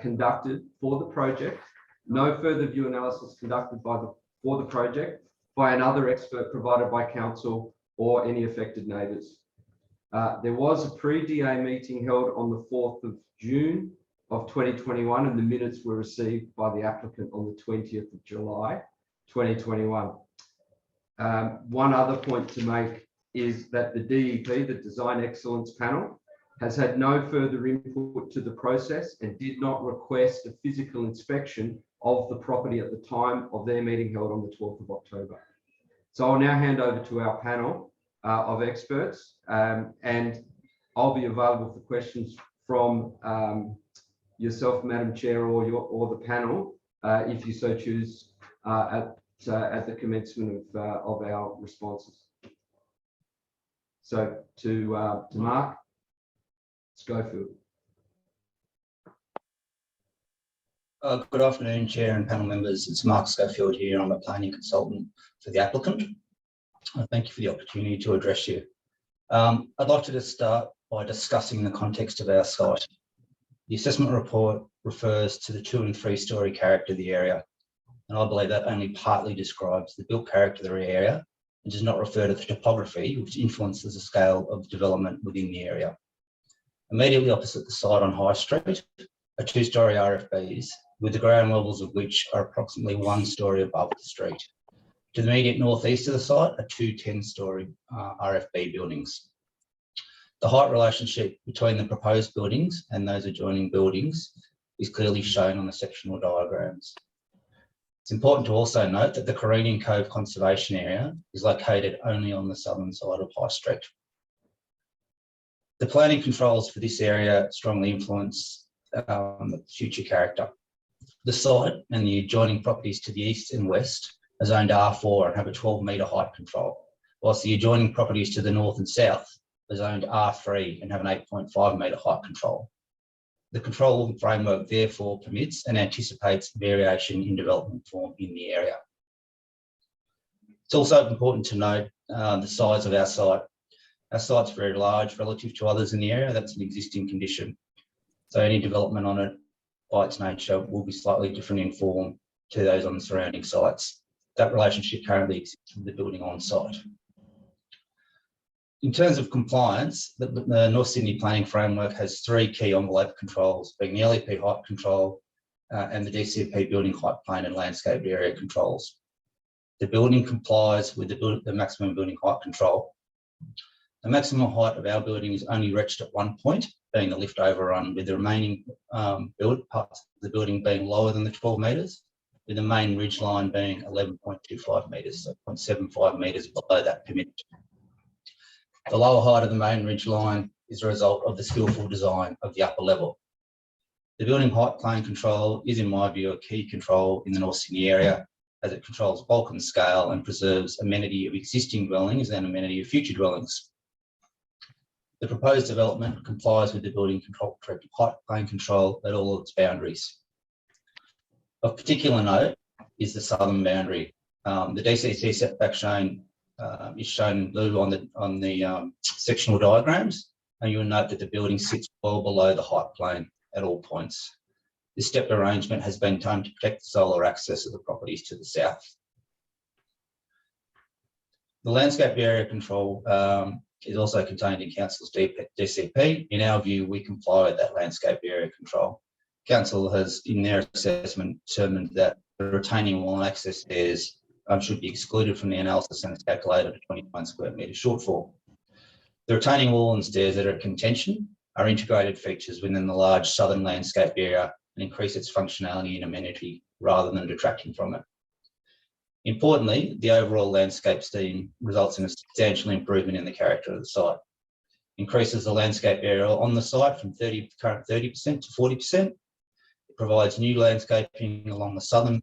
conducted for the project, no further view analysis conducted for the project by another expert provided by Council or any affected neighbours. There was a pre-DA meeting held on the 4th of June of 2021, and the minutes were received by the applicant on the 20th of July 2021. One other point to make is that the DEP, the Design Excellence Panel, has had no further input to the process and did not request a physical inspection of the property at the time of their meeting held on the 12th of October. So I'll now hand over to our panel of experts, and I'll be available for questions from yourself, Madam Chair, or the panel, if you so choose, at the commencement of our responses. So to Mark Schofield. Good afternoon, Chair and panel members. It's Mark Schofield here. I'm a planning consultant for the applicant. Thank you for the opportunity to address you. I'd like to just start by discussing the context of our site. The assessment report refers to the 2- and 3-storey character of the area, and I believe that only partly describes the built character of the area and does not refer to the topography, which influences the scale of development within the area. Immediately opposite the site on High Street are 2-storey RFBs, with the ground levels of which are approximately 1 storey above the street. To the immediate northeast of the site are 2 10-storey RFB buildings. The height relationship between the proposed buildings and those adjoining buildings is clearly shown on the sectional diagrams. It's important to also note that the Careening Cove Conservation Area is located only on the southern side of High Street. The planning controls for this area strongly influence the future character. The site and the adjoining properties to the east and west are zoned R4 and have a 12-metre height control, whilst the adjoining properties to the north and south are zoned R3 and have an 8.5-metre height control. The control framework therefore permits and anticipates variation in development form in the area. It's also important to note the size of our site. Our site's very large relative to others in the area. That's an existing condition. So any development on it by its nature will be slightly different in form to those on the surrounding sites. That relationship currently exists with the building on site. In terms of compliance, the North Sydney Planning Framework has 3 key envelope controls, being the LEP height control and the DCP building height plane and landscape area controls. The building complies with the maximum building height control. The maximum height of our building is only reached at one point, being the lift overrun, with the remaining parts of the building being lower than the 12 metres, with the main ridge line being 11.25 metres, so 0.75 metres below that permitted. The lower height of the main ridge line is a result of the skillful design of the upper level. The building height plane control is, in my view, a key control in the North Sydney area, as it controls bulk and scale and preserves amenity of existing dwellings and amenity of future dwellings. The proposed development complies with the building control height plane control at all of its boundaries. Of particular note is the southern boundary. The DCC setback is shown in blue on the sectional diagrams, and you will note that the building sits well below the height plane at all points. This stepped arrangement has been done to protect the solar access of the properties to the south. The landscape area control is also contained in Council's DCP. In our view, we comply with that landscape area control. Council has, in their assessment, determined that the retaining wall and access stairs should be excluded from the analysis and is calculated at 21 square metre shortfall. The retaining wall and stairs that are at contention are integrated features within the large southern landscape area and increase its functionality and amenity rather than detracting from it. Importantly, the overall landscape scheme results in a substantial improvement in the character of the site. Increases the landscape area on the site from current 30% to 40%. It provides new landscaping along the southern,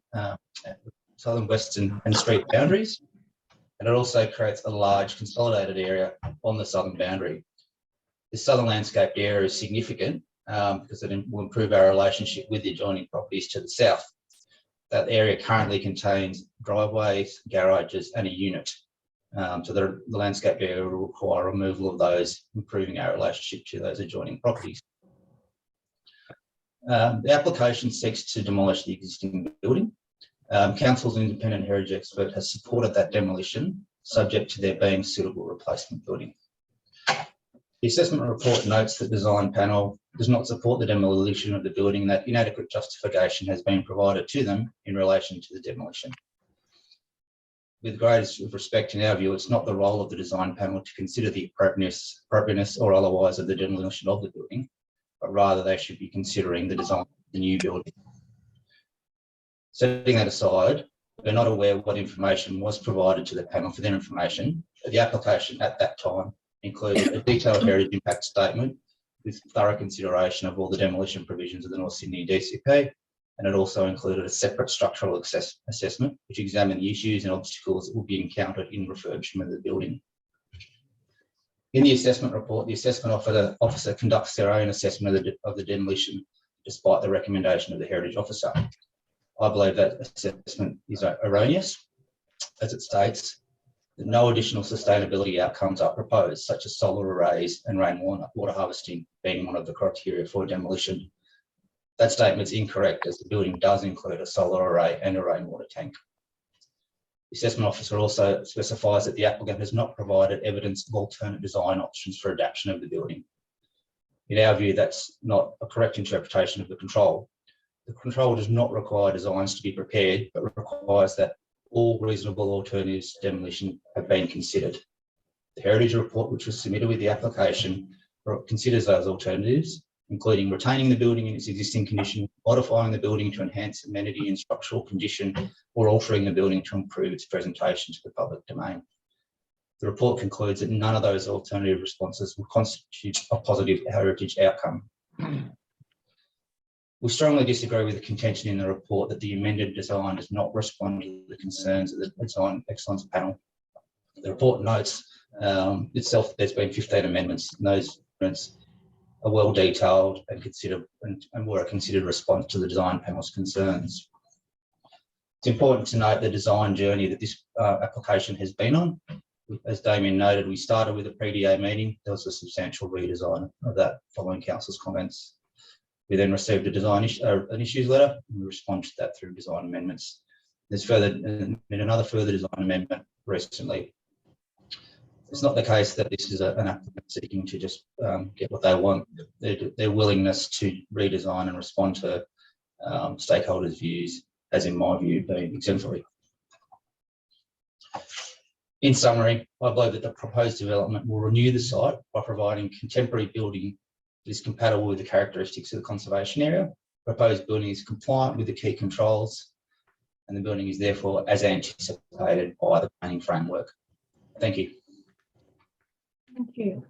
western and street boundaries. And it also creates a large consolidated area on the southern boundary. The southern landscape area is significant because it will improve our relationship with the adjoining properties to the south. That area currently contains driveways, garages and a unit. So the landscape area will require removal of those, improving our relationship to those adjoining properties. The application seeks to demolish the existing building. Council's independent heritage expert has supported that demolition, subject to there being suitable replacement building. The assessment report notes that design panel does not support the demolition of the building, and that inadequate justification has been provided to them in relation to the demolition. With greatest respect, in our view, it's not the role of the design panel to consider the appropriateness or otherwise of the demolition of the building, but rather they should be considering the design of the new building. Setting that aside, we're not aware what information was provided to the panel for their information, but the application at that time included a detailed heritage impact statement with thorough consideration of all the demolition provisions of the North Sydney DCP, and it also included a separate structural assessment which examined the issues and obstacles that will be encountered in refurbishment of the building. In the assessment report, the assessment officer conducts their own assessment of the demolition despite the recommendation of the heritage officer. I believe that assessment is erroneous, as it states that no additional sustainability outcomes are proposed, such as solar arrays and rainwater harvesting being one of the criteria for demolition. That statement is incorrect, as the building does include a solar array and a rainwater tank. The assessment officer also specifies that the applicant has not provided evidence of alternate design options for adaptation of the building. In our view, that's not a correct interpretation of the control. The control does not require designs to be prepared, but requires that all reasonable alternatives to demolition have been considered. The heritage report, which was submitted with the application, considers those alternatives, including retaining the building in its existing condition, modifying the building to enhance amenity and structural condition, or altering the building to improve its presentation to the public domain. The report concludes that none of those alternative responses will constitute a positive heritage outcome. We strongly disagree with the contention in the report that the amended design does not respond to the concerns of the Design Excellence Panel. The report notes itself that there's been 15 amendments, and those amendments are well detailed and were a considered response to the Design Panel's concerns. It's important to note the design journey that this application has been on. As Damien noted, we started with a pre-DA meeting. There was a substantial redesign of that following Council's comments. We then received an issues letter, and we responded to that through design amendments. There's been another further design amendment recently. It's not the case that this is an applicant seeking to just get what they want. Their willingness to redesign and respond to stakeholders' views has, in my view, been exemplary. In summary, I believe that the proposed development will renew the site by providing contemporary building that is compatible with the characteristics of the conservation area. The proposed building is compliant with the key controls, and the building is therefore as anticipated by the planning framework. Thank you. Thank you.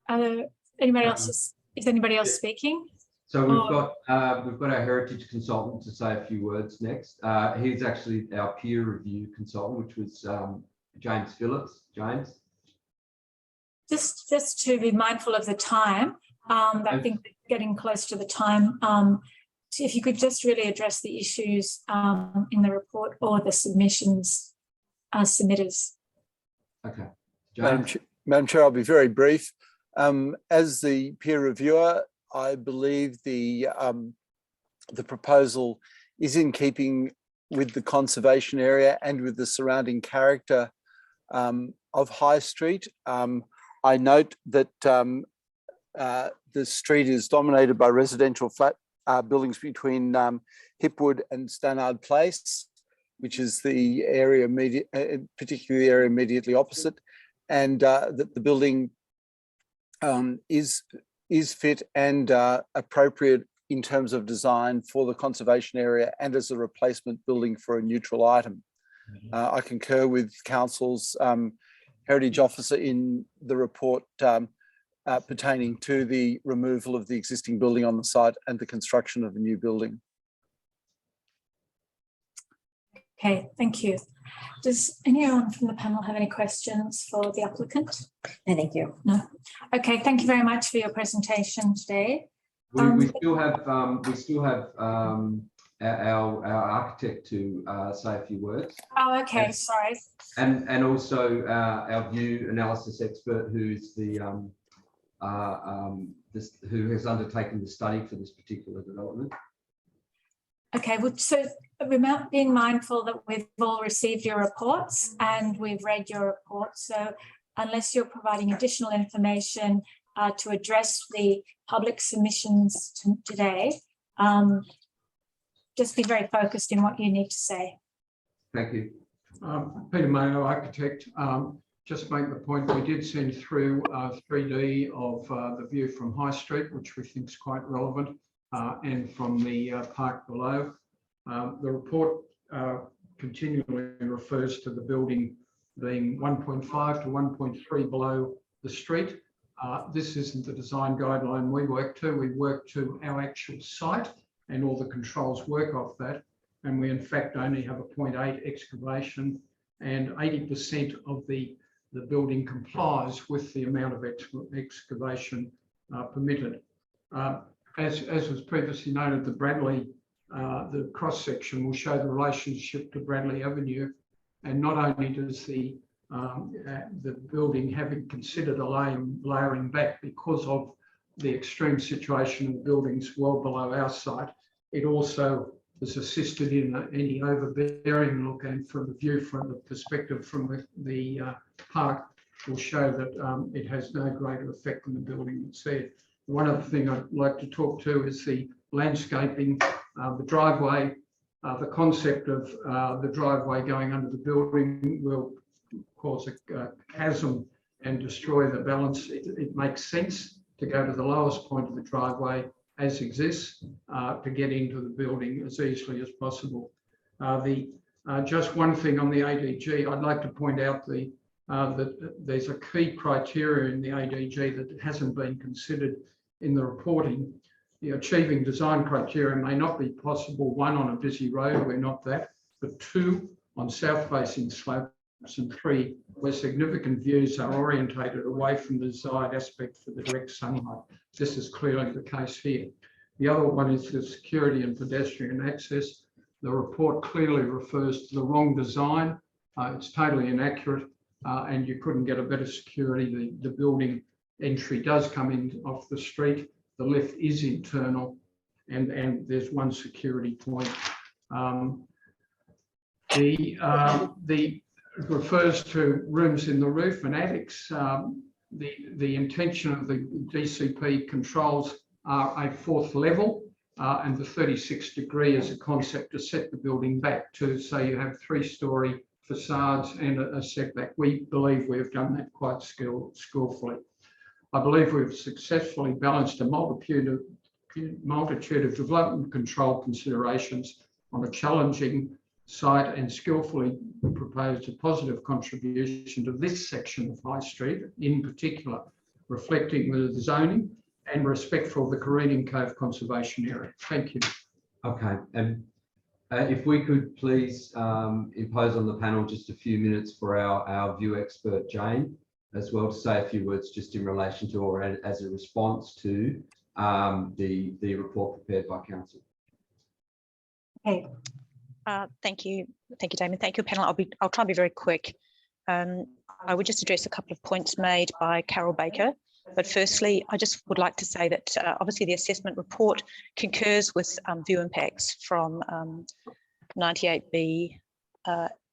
Are there anybody else? Is anybody else speaking? So we've got our heritage consultant to say a few words next. He's actually our peer review consultant, which was James Phillips. James. Just to be mindful of the time, I think we're getting close to the time. If you could just really address the issues in the report or the submissions submitters. Okay. Madam Chair, I'll be very brief. As the peer reviewer, I believe the proposal is in keeping with the conservation area and with the surrounding character of High Street. I note that the street is dominated by residential flat buildings between Hipwood and Stannard Place, which is the area particularly the area immediately opposite, and that the building is fit and appropriate in terms of design for the conservation area and as a replacement building for a neutral item. I concur with Council's Heritage Officer in the report pertaining to the removal of the existing building on the site and the construction of a new building. Okay, thank you. Does anyone from the panel have any questions for the applicant? Thank you. No. Okay, thank you very much for your presentation today. We still have our architect to say a few words. Oh, okay, sorry. And also our view analysis expert, who's the who has undertaken the study for this particular development. Okay, well, so we're being mindful that we've all received your reports and we've read your reports. So unless you're providing additional information to address the public submissions today, just be very focused in what you need to say. Thank you. Peter Mayo, architect. Just make the point, we did send through 3D of the view from High Street, which we think is quite relevant, and from the park below. The report continually refers to the building being 1.5 to 1.3 below the street. This isn't the design guideline we work to. We work to our actual site and all the controls work off that. And we in fact only have a 0.8 excavation, and 80% of the building complies with the amount of excavation permitted. As was previously noted, the Bradley, the cross section will show the relationship to Bradley Avenue, and not only does the building having considered layering back because of the extreme situation of the buildings well below our site, it also has assisted in any overbearing look, and from the view from the perspective from the park will show that it has no greater effect on the building that's there. One other thing I'd like to talk to is the landscaping, the driveway. The concept of the driveway going under the building will cause a chasm and destroy the balance. It makes sense to go to the lowest point of the driveway as exists to get into the building as easily as possible. Just one thing on the ADG, I'd like to point out that there's a key criteria in the ADG that hasn't been considered in the reporting. Achieving design criteria may not be possible, one, on a busy road, we're not that, but two, on south-facing slopes, and three, where significant views are orientated away from the desired aspect for the direct sunlight. This is clearly the case here. The other one is the security and pedestrian access. The report clearly refers to the wrong design. It's totally inaccurate, and you couldn't get a better security. The building entry does come in off the street. The lift is internal, and there's one security point. The it refers to rooms in the roof and attics. The intention of the DCP controls are a fourth level, and the 36 degree is a concept to set the building back to, so you have 3-story facades and a setback. We believe we have done that quite skillfully. I believe we've successfully balanced a multitude of development control considerations on a challenging site and skillfully proposed a positive contribution to this section of High Street, in particular, reflecting the zoning and respectful of the Careening Cove Conservation Area. Thank you. Okay, and if we could please impose on the panel just a few minutes for our view expert, Jane, as well, to say a few words just in relation to or as a response to the report prepared by council. Okay. Thank you, Damien. Thank you, panel. I'll try and be very quick. I would just address a couple of points made by Carol Baker. But firstly, I just would like to say that obviously the assessment report concurs with view impacts from 98B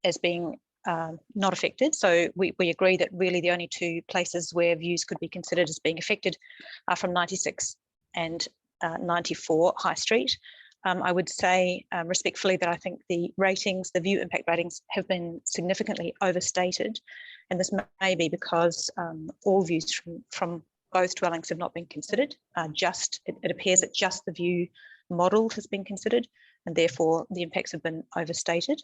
as being not affected. So we agree that really the only 2 places where views could be considered as being affected are from 96 and 94 High Street. I would say respectfully that I think the ratings, the view impact ratings, have been significantly overstated. And this may be because all views from both dwellings have not been considered. It appears that just the view model has been considered, and therefore the impacts have been overstated.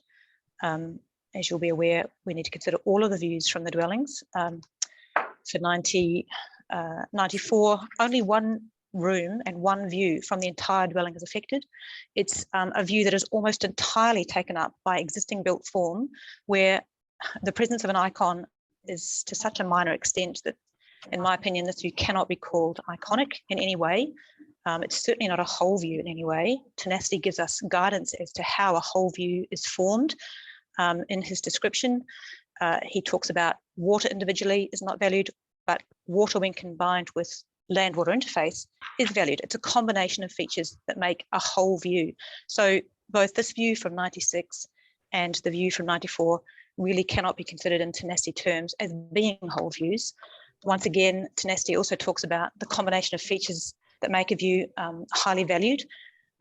As you'll be aware, we need to consider all of the views from the dwellings. For 94, only 1 room and 1 view from the entire dwelling is affected. It's a view that is almost entirely taken up by existing built form, where the presence of an icon is to such a minor extent that, in my opinion, this view cannot be called iconic in any way. It's certainly not a whole view in any way. Tenacity gives us guidance as to how a whole view is formed. In his description, he talks about water individually is not valued, but water when combined with land-water interface is valued. It's a combination of features that make a whole view. So both this view from 96 and the view from 94 really cannot be considered in tenacity terms as being whole views. Once again, tenacity also talks about the combination of features that make a view highly valued.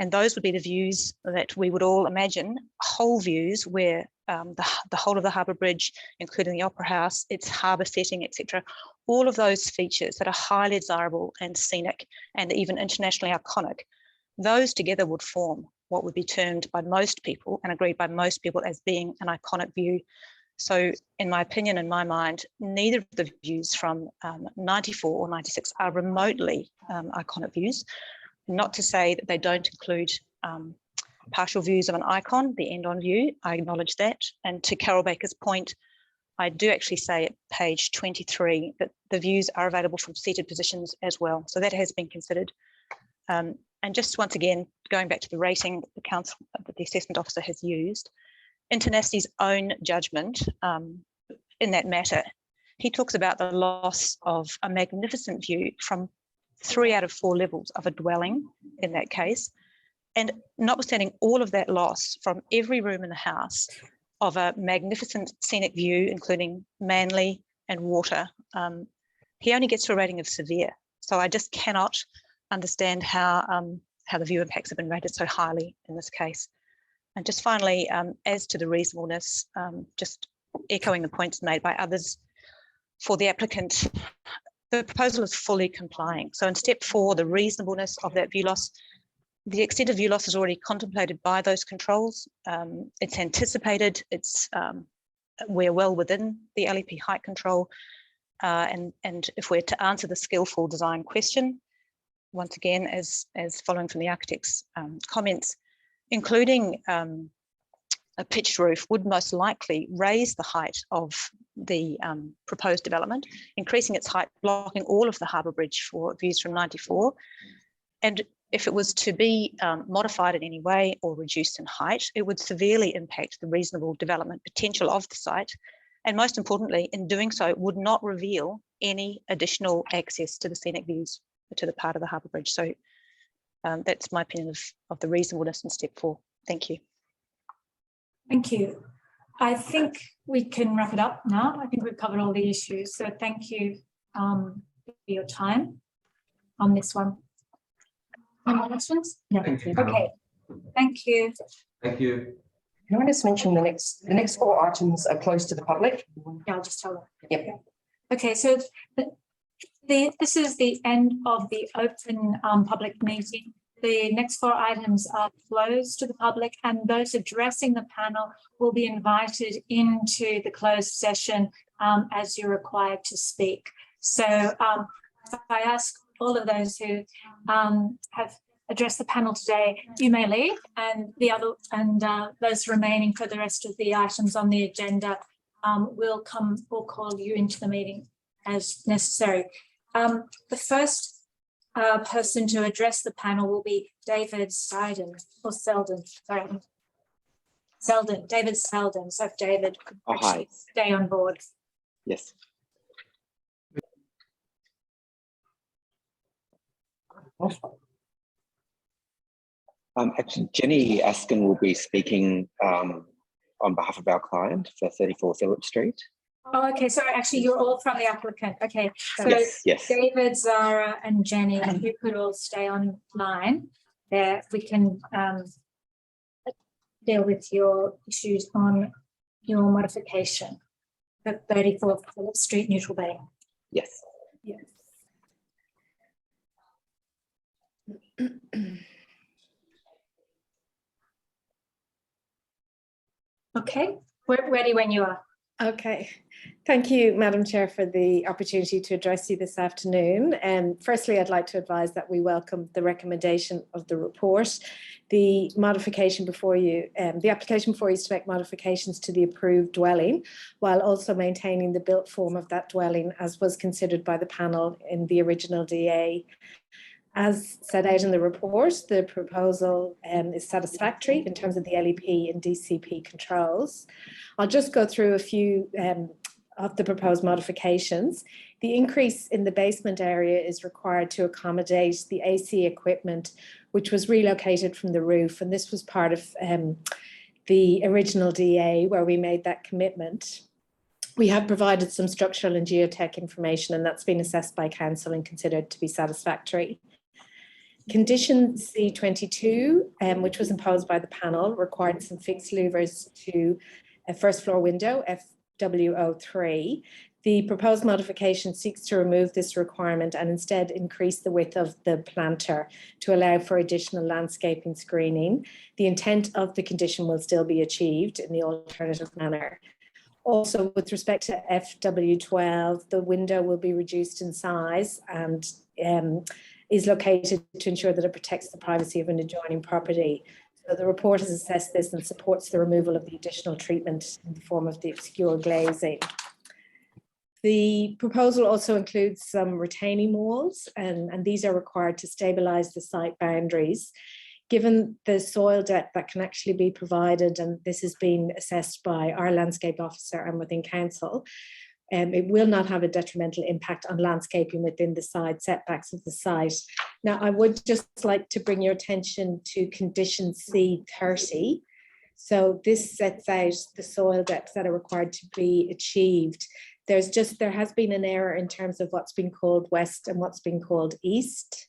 And those would be the views that we would all imagine, whole views where the whole of the harbour bridge, including the Opera House, its harbour setting, etc., all of those features that are highly desirable and scenic and even internationally iconic, those together would form what would be termed by most people and agreed by most people as being an iconic view. So in my opinion, in my mind, neither of the views from 94 or 96 are remotely iconic views. Not to say that they don't include partial views of an icon, the end-on view, I acknowledge that. And to Carol Baker's point, I do actually say at page 23 that the views are available from seated positions as well. So that has been considered. And just once again, going back to the rating that the council, that the assessment officer has used, in Tenacity's own judgment in that matter, he talks about the loss of a magnificent view from 3 out of 4 levels of a dwelling in that case. And notwithstanding all of that loss from every room in the house of a magnificent scenic view, including Manly and water, he only gets to a rating of severe. So I just cannot understand how the view impacts have been rated so highly in this case. And just finally, as to the reasonableness, just echoing the points made by others, for the applicant, the proposal is fully complying. So in step 4, the reasonableness of that view loss, the extent of view loss is already contemplated by those controls. It's anticipated, we're well within the LEP height control. And if we're to answer the skillful design question, once again, as following from the architect's comments, including a pitched roof would most likely raise the height of the proposed development, increasing its height, blocking all of the harbour bridge for views from 94. And if it was to be modified in any way or reduced in height, it would severely impact the reasonable development potential of the site. And most importantly, in doing so, it would not reveal any additional access to the scenic views to the part of the harbour bridge. So that's my opinion of the reasonableness in step 4. Thank you. Thank you. I think we can wrap it up now. I think we've covered all the issues. So thank you for your time on this one. Any more questions? No. Thank you. Okay. Thank you. Thank you. Can I just mention the next 4 items are closed to the public? Yeah, I'll just tell them. Yep. Okay, so this is the end of the open public meeting. The next 4 items are closed to the public, and those addressing the panel will be invited into the closed session as you're required to speak. So I ask all of those who have addressed the panel today, you may leave, and those remaining for the rest of the items on the agenda will call you into the meeting as necessary. The first person to address the panel will be David Seldon, or Selden, sorry. Selden, David Selden. So if David could hi. Stay on board. Yes. Actually, Jenny Askin will be speaking on behalf of our client for 34 Phillip Street. Oh, okay. Sorry, actually, you're all from the applicant. Okay. So Yes. David, Zara, and Jenny, if you could all stay online there, we can deal with your issues on your modification at 34 Phillip Street, Neutral Bay. Yes. Yes. Okay, we're ready when you are. Okay, thank you, Madam Chair, for the opportunity to address you this afternoon. Firstly, I'd like to advise that we welcome the recommendation of the report. The modification before you, the application before you is to make modifications to the approved dwelling, while also maintaining the built form of that dwelling as was considered by the panel in the original DA. As set out in the report, the proposal is satisfactory in terms of the LEP and DCP controls. I'll just go through a few of the proposed modifications. The increase in the basement area is required to accommodate the AC equipment, which was relocated from the roof, and this was part of the original DA where we made that commitment. We have provided some structural and geotech information, and that's been assessed by council and considered to be satisfactory. Condition C22, which was imposed by the panel, required some fixed louvers to a first floor window, FW03. The proposed modification seeks to remove this requirement and instead increase the width of the planter to allow for additional landscaping screening. The intent of the condition will still be achieved in the alternative manner. Also, with respect to FW12, the window will be reduced in size and is located to ensure that it protects the privacy of an adjoining property. So the report has assessed this and supports the removal of the additional treatment in the form of the obscure glazing. The proposal also includes some retaining walls, and these are required to stabilise the site boundaries. Given the soil depth that can actually be provided, and this has been assessed by our landscape officer and within council, it will not have a detrimental impact on landscaping within the side setbacks of the site. Now, I would just like to bring your attention to condition C30. So this sets out the soil depths that are required to be achieved. There has been an error in terms of what's been called west and what's been called east.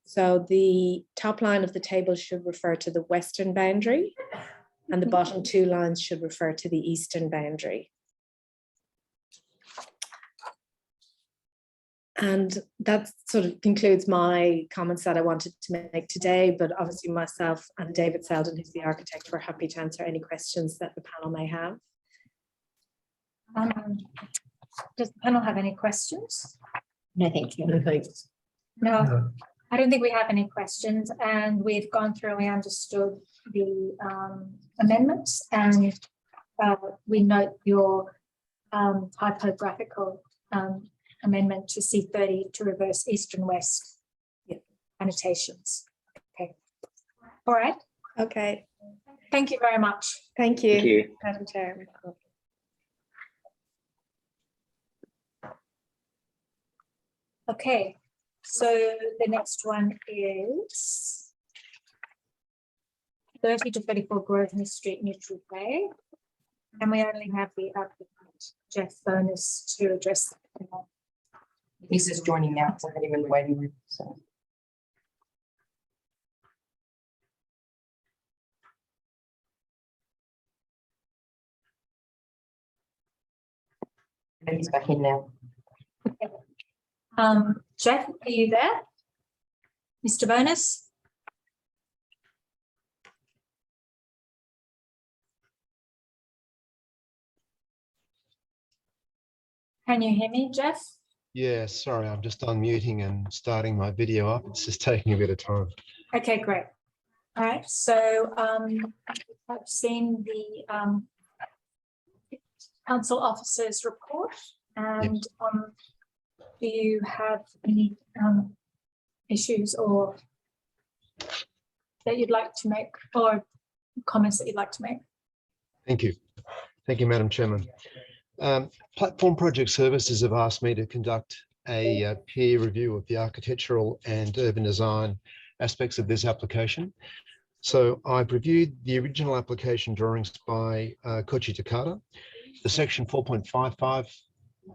So the top line of the table should refer to the western boundary, and the bottom 2 lines should refer to the eastern boundary. And that sort of concludes my comments that I wanted to make today, but obviously myself and David Selden, who's the architect, we're happy to answer any questions that the panel may have. Does the panel have any questions? No, thank you. No, thanks. No, I don't think we have any questions, and we've gone through and we understood the amendments, and we note your typographical amendment to C30 to reverse east and west annotations. Okay. All right. Okay. Thank you very much. Thank you, Thank you. Madam Chair. Okay, so the next one is 30 to 34 Grosvenor Street, Neutral Bay. And we only have the applicant, Jeff Bonus, to address the panel. He's just joining now, so I had him in the waiting room, so. And he's back in now. Jeff, are you there? Mr. Bonus? Can you hear me, Jeff? Yeah, sorry, I'm just unmuting and starting my video up. It's just taking a bit of time. Okay, great. All right, so I've seen the council officer's report, and do you have any issues or that you'd like to make, or comments that you'd like to make? Thank you. Thank you, Madam Chairman. Platform Project Services have asked me to conduct a peer review of the architectural and urban design aspects of this application. So I've reviewed the original application drawings by Kochi Takata, the section 4.55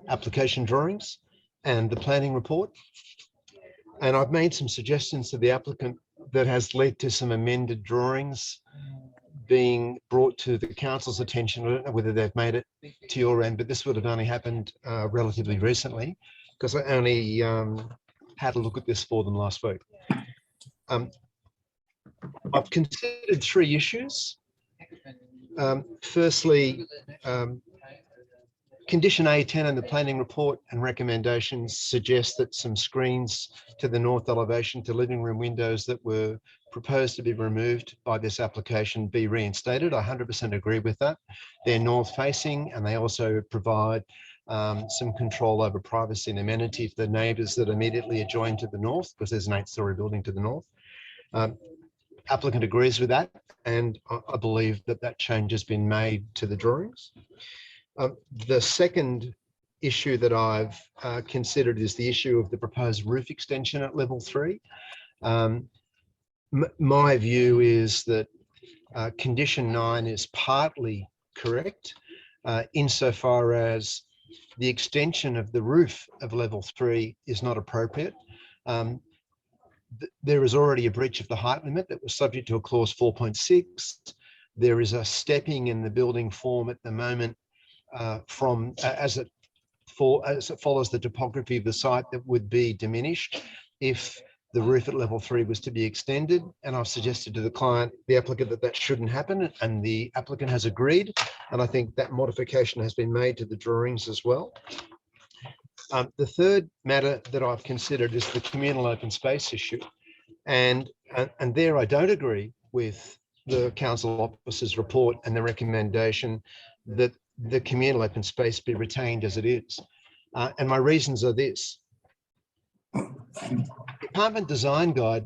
application drawings, and the planning report. And I've made some suggestions to the applicant that has led to some amended drawings being brought to the council's attention. I don't know whether they've made it to your end, but this would have only happened relatively recently, because I only had a look at this for them last week. I've considered three issues. Firstly, condition A10 in the planning report and recommendations suggest that some screens to the north elevation to living room windows that were proposed to be removed by this application be reinstated. I 100% agree with that. They're north facing, and they also provide some control over privacy and amenity for the neighbours that immediately adjoin to the north, because there's an 8-storey building to the north. Applicant agrees with that, and I believe that that change has been made to the drawings. The second issue that I've considered is the issue of the proposed roof extension at level 3. My view is that condition 9 is partly correct insofar as the extension of the roof of level 3 is not appropriate. There is already a breach of the height limit that was subject to a clause 4.6. There is a stepping in the building form at the moment as it follows the topography of the site that would be diminished if the roof at level 3 was to be extended. And I've suggested to the applicant, that shouldn't happen, and the applicant has agreed. And I think that modification has been made to the drawings as well. The third matter that I've considered is the communal open space issue. And there I don't agree with the council officer's report and the recommendation that the communal open space be retained as it is. And my reasons are this. The Apartment Design Guide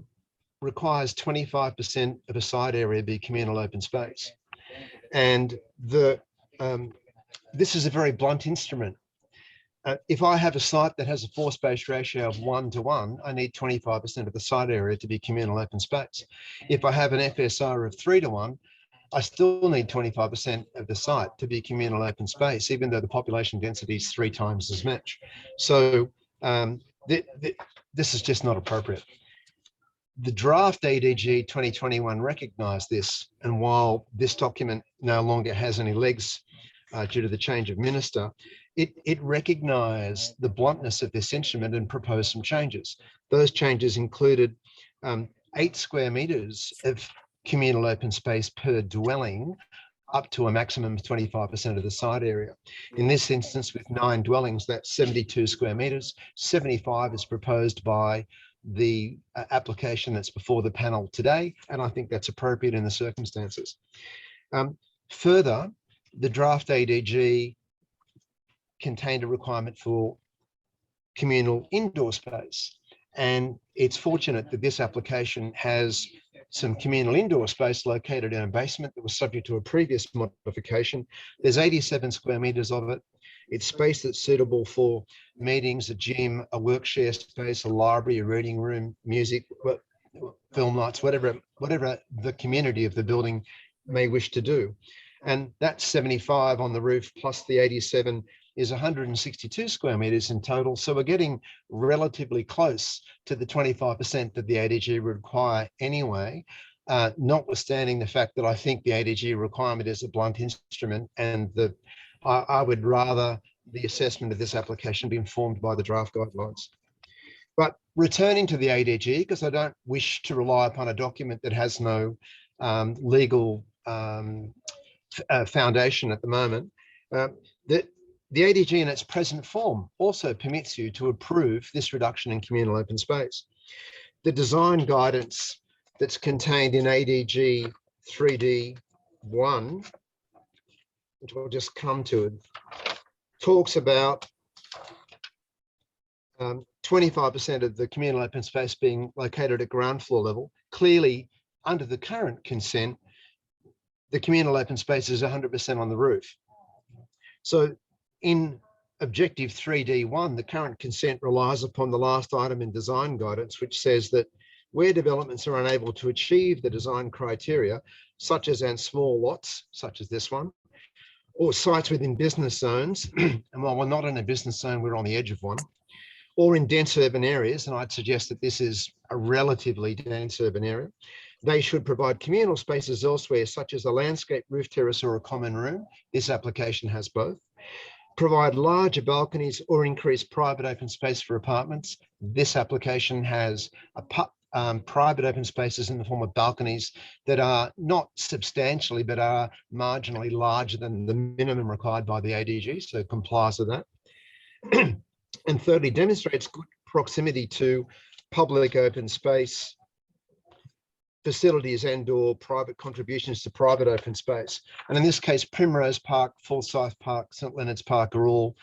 requires 25% of a site area be communal open space. And this is a very blunt instrument. If I have a site that has a floor space ratio of 1:1, I need 25% of the site area to be communal open space. If I have an FSR of 3:1, I still need 25% of the site to be communal open space, even though the population density is 3 times as much. So this is just not appropriate. The draft ADG 2021 recognised this, and while this document no longer has any legs due to the change of minister, it recognised the bluntness of this instrument and proposed some changes. Those changes included 8 square metres of communal open space per dwelling, up to a maximum of 25% of the site area. In this instance, with 9 dwellings, that's 72 square metres. 75 is proposed by the application that's before the panel today, and I think that's appropriate in the circumstances. Further, the draft ADG contained a requirement for communal indoor space, and it's fortunate that this application has some communal indoor space located in a basement that was subject to a previous modification. There's 87 square metres of it. It's space that's suitable for meetings, a gym, a work share space, a library, a reading room, music, film nights, whatever the community of the building may wish to do. And that 75 on the roof plus the 87 is 162 square metres in total. So we're getting relatively close to the 25% that the ADG would require anyway, notwithstanding the fact that I think the ADG requirement is a blunt instrument, and I would rather the assessment of this application be informed by the draft guidelines. But returning to the ADG, because I don't wish to rely upon a document that has no legal foundation at the moment, the ADG in its present form also permits you to approve this reduction in communal open space. The design guidance that's contained in ADG 3D1, which we'll just come to, talks about 25% of the communal open space being located at ground floor level. Clearly, under the current consent, the communal open space is 100% on the roof. So in Objective 3D1, the current consent relies upon the last item in design guidance, which says that where developments are unable to achieve the design criteria, such as in small lots, such as this one, or sites within business zones, and while we're not in a business zone, we're on the edge of one, or in dense urban areas, and I'd suggest that this is a relatively dense urban area, they should provide communal spaces elsewhere, such as a landscape roof terrace or a common room. This application has both. Provide larger balconies or increase private open space for apartments. This application has private open spaces in the form of balconies that are not substantially, but are marginally larger than the minimum required by the ADG, so it complies with that. And thirdly, demonstrates good proximity to public open space facilities and/or private contributions to private open space. And in this case, Primrose Park, Forsyth Park, St Leonard's Park are all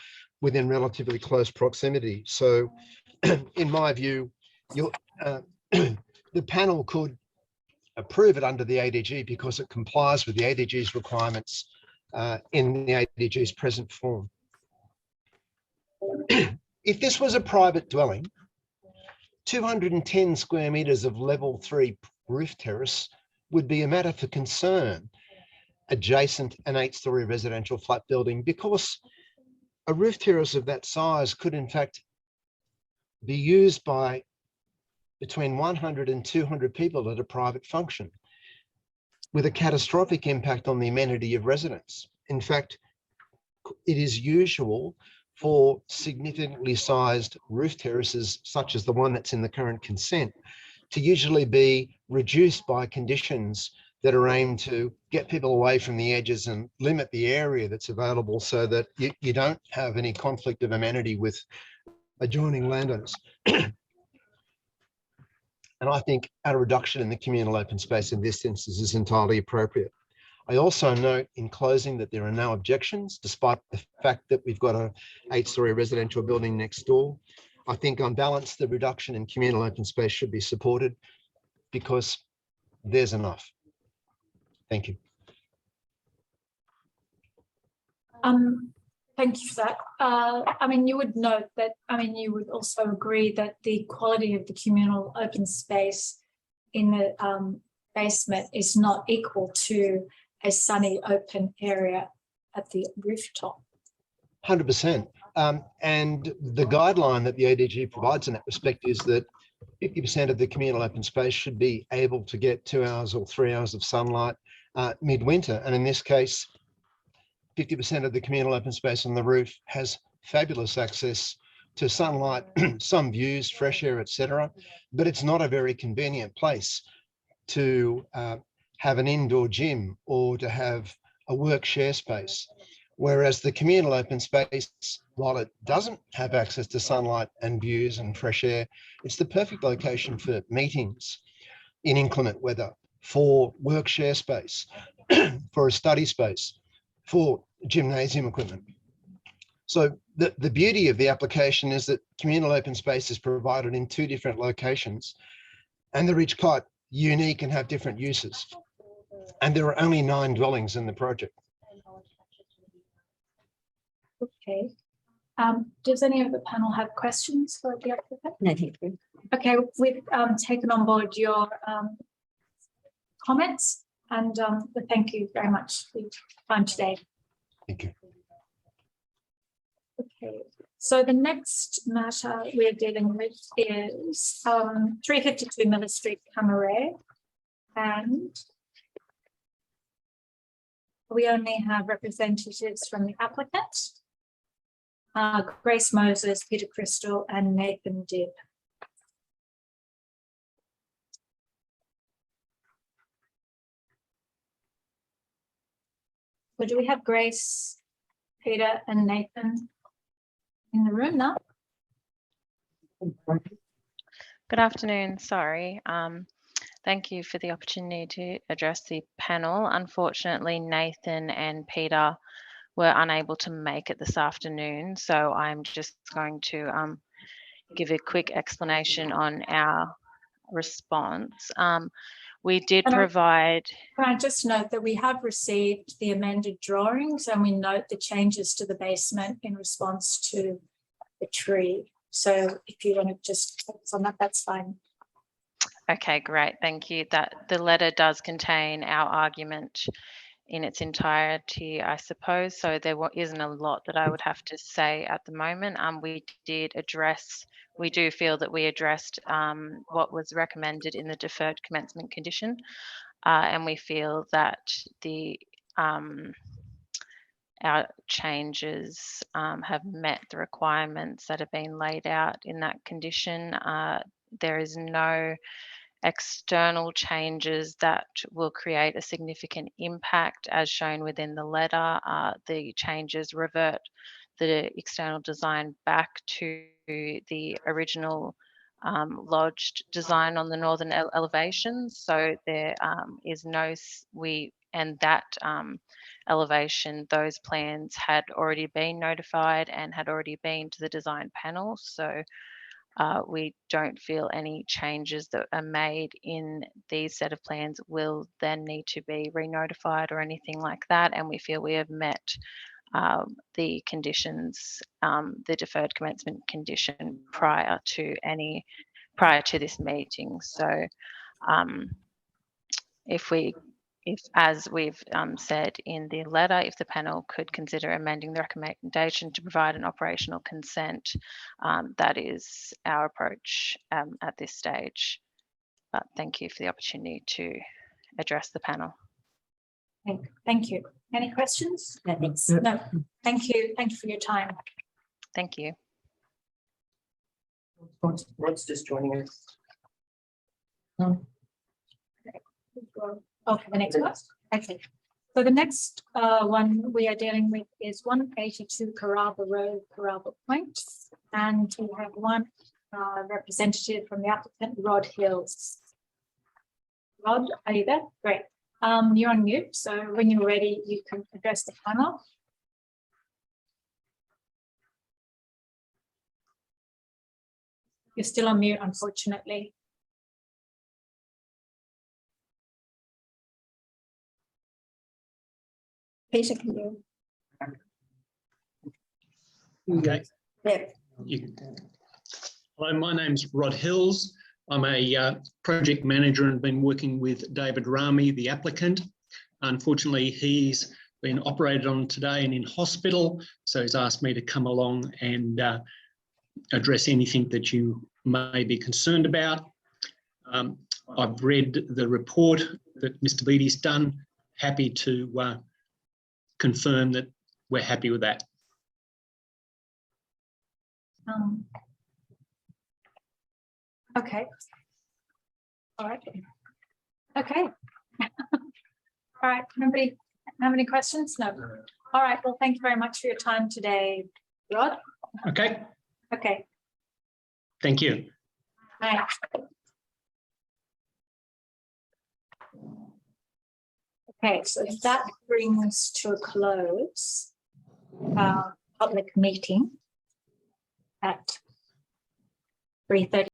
within relatively close proximity. So in my view, the panel could approve it under the ADG because it complies with the ADG's requirements in the ADG's present form. If this was a private dwelling, 210 square metres of level 3 roof terrace would be a matter for concern adjacent an 8-storey residential flat building, because a roof terrace of that size could in fact be used by between 100 and 200 people at a private function, with a catastrophic impact on the amenity of residents. In fact, it is usual for significantly sized roof terraces, such as the one that's in the current consent, to usually be reduced by conditions that are aimed to get people away from the edges and limit the area that's available so that you don't have any conflict of amenity with adjoining landowners. And I think a reduction in the communal open space in this instance is entirely appropriate. I also note in closing that there are no objections, despite the fact that we've got a 8-storey residential building next door. I think on balance, the reduction in communal open space should be supported because there's enough. Thank you. Thank you for that. I mean, you would note that, you would also agree that the quality of the communal open space in the basement is not equal to a sunny open area at the rooftop. 100%. And the guideline that the ADG provides in that respect is that 50% of the communal open space should be able to get 2 hours or 3 hours of sunlight midwinter. And in this case, 50% of the communal open space on the roof has fabulous access to sunlight, some views, fresh air, etc. But it's not a very convenient place to have an indoor gym or to have a work share space. Whereas the communal open space, while it doesn't have access to sunlight and views and fresh air, it's the perfect location for meetings in inclement weather, for work share space, for a study space, for gymnasium equipment. So the beauty of the application is that communal open space is provided in 2 different locations, and they're each quite unique and have different uses. And there are only 9 dwellings in the project. Okay. Does any of the panel have questions for the applicant? No, thank you. Okay, we've taken on board your comments. And thank you very much for your time today. Thank you. Okay, so the next matter we're dealing with is 352 Miller Street, Camaret, and we only have representatives from the applicant, Grace Moses, Peter Crystal, and Nathan Dibb. So do we have Grace, Peter, and Nathan in the room now? Good afternoon. Sorry. Thank you for the opportunity to address the panel. Unfortunately, Nathan and Peter were unable to make it this afternoon, so I'm just going to give a quick explanation on our response. We did provide. Can I just note that we have received the amended drawings and we note the changes to the basement in response to the tree. So if you want to just focus on that, that's fine. Okay, great. Thank you. That the letter does contain our argument in its entirety, I suppose. So there isn't a lot that I would have to say at the moment. We do feel that we addressed what was recommended in the deferred commencement condition, and we feel that our changes have met the requirements that have been laid out in that condition. There is no external changes that will create a significant impact as shown within the letter. The changes revert the external design back to the original lodged design on the northern elevations. So there is no, elevation, those plans had already been notified and had already been to the design panel. So we don't feel any changes that are made in these set of plans will then need to be re-notified or anything like that. And we feel we have met the conditions, the deferred commencement condition prior to this meeting. So if as we've said in the letter, if the panel could consider amending the recommendation to provide an operational consent, that is our approach at this stage. But thank you for the opportunity to address the panel. Thank you. Any questions? No, thanks. No, thank you. Thank you for your time. Thank you. Rod's just joining us. Okay, the next one. Okay. So the next one we are dealing with is 182 Carrabba Road, Carrabba Point. And we have one representative from the applicant, Rod Hills. Rod, are you there? Great. You're on mute, so when you're ready, you can address the panel. You're still on mute, unfortunately. Peter, can you? Okay. Yeah. Hello, my name's Rod Hills. I'm a project manager and been working with David Rami, the applicant. Unfortunately, he's been operated on today and in hospital, so he's asked me to come along and address anything that you may be concerned about. I've read the report that Mr. Beattie's done. Happy to confirm that we're happy with that. Okay. All right. Okay. All right. Nobody have any questions? No. All right. Well, thank you very much for your time today, Rod. Okay. Okay. Thank you. Bye. Okay, so that brings to a close our public meeting at 3:30.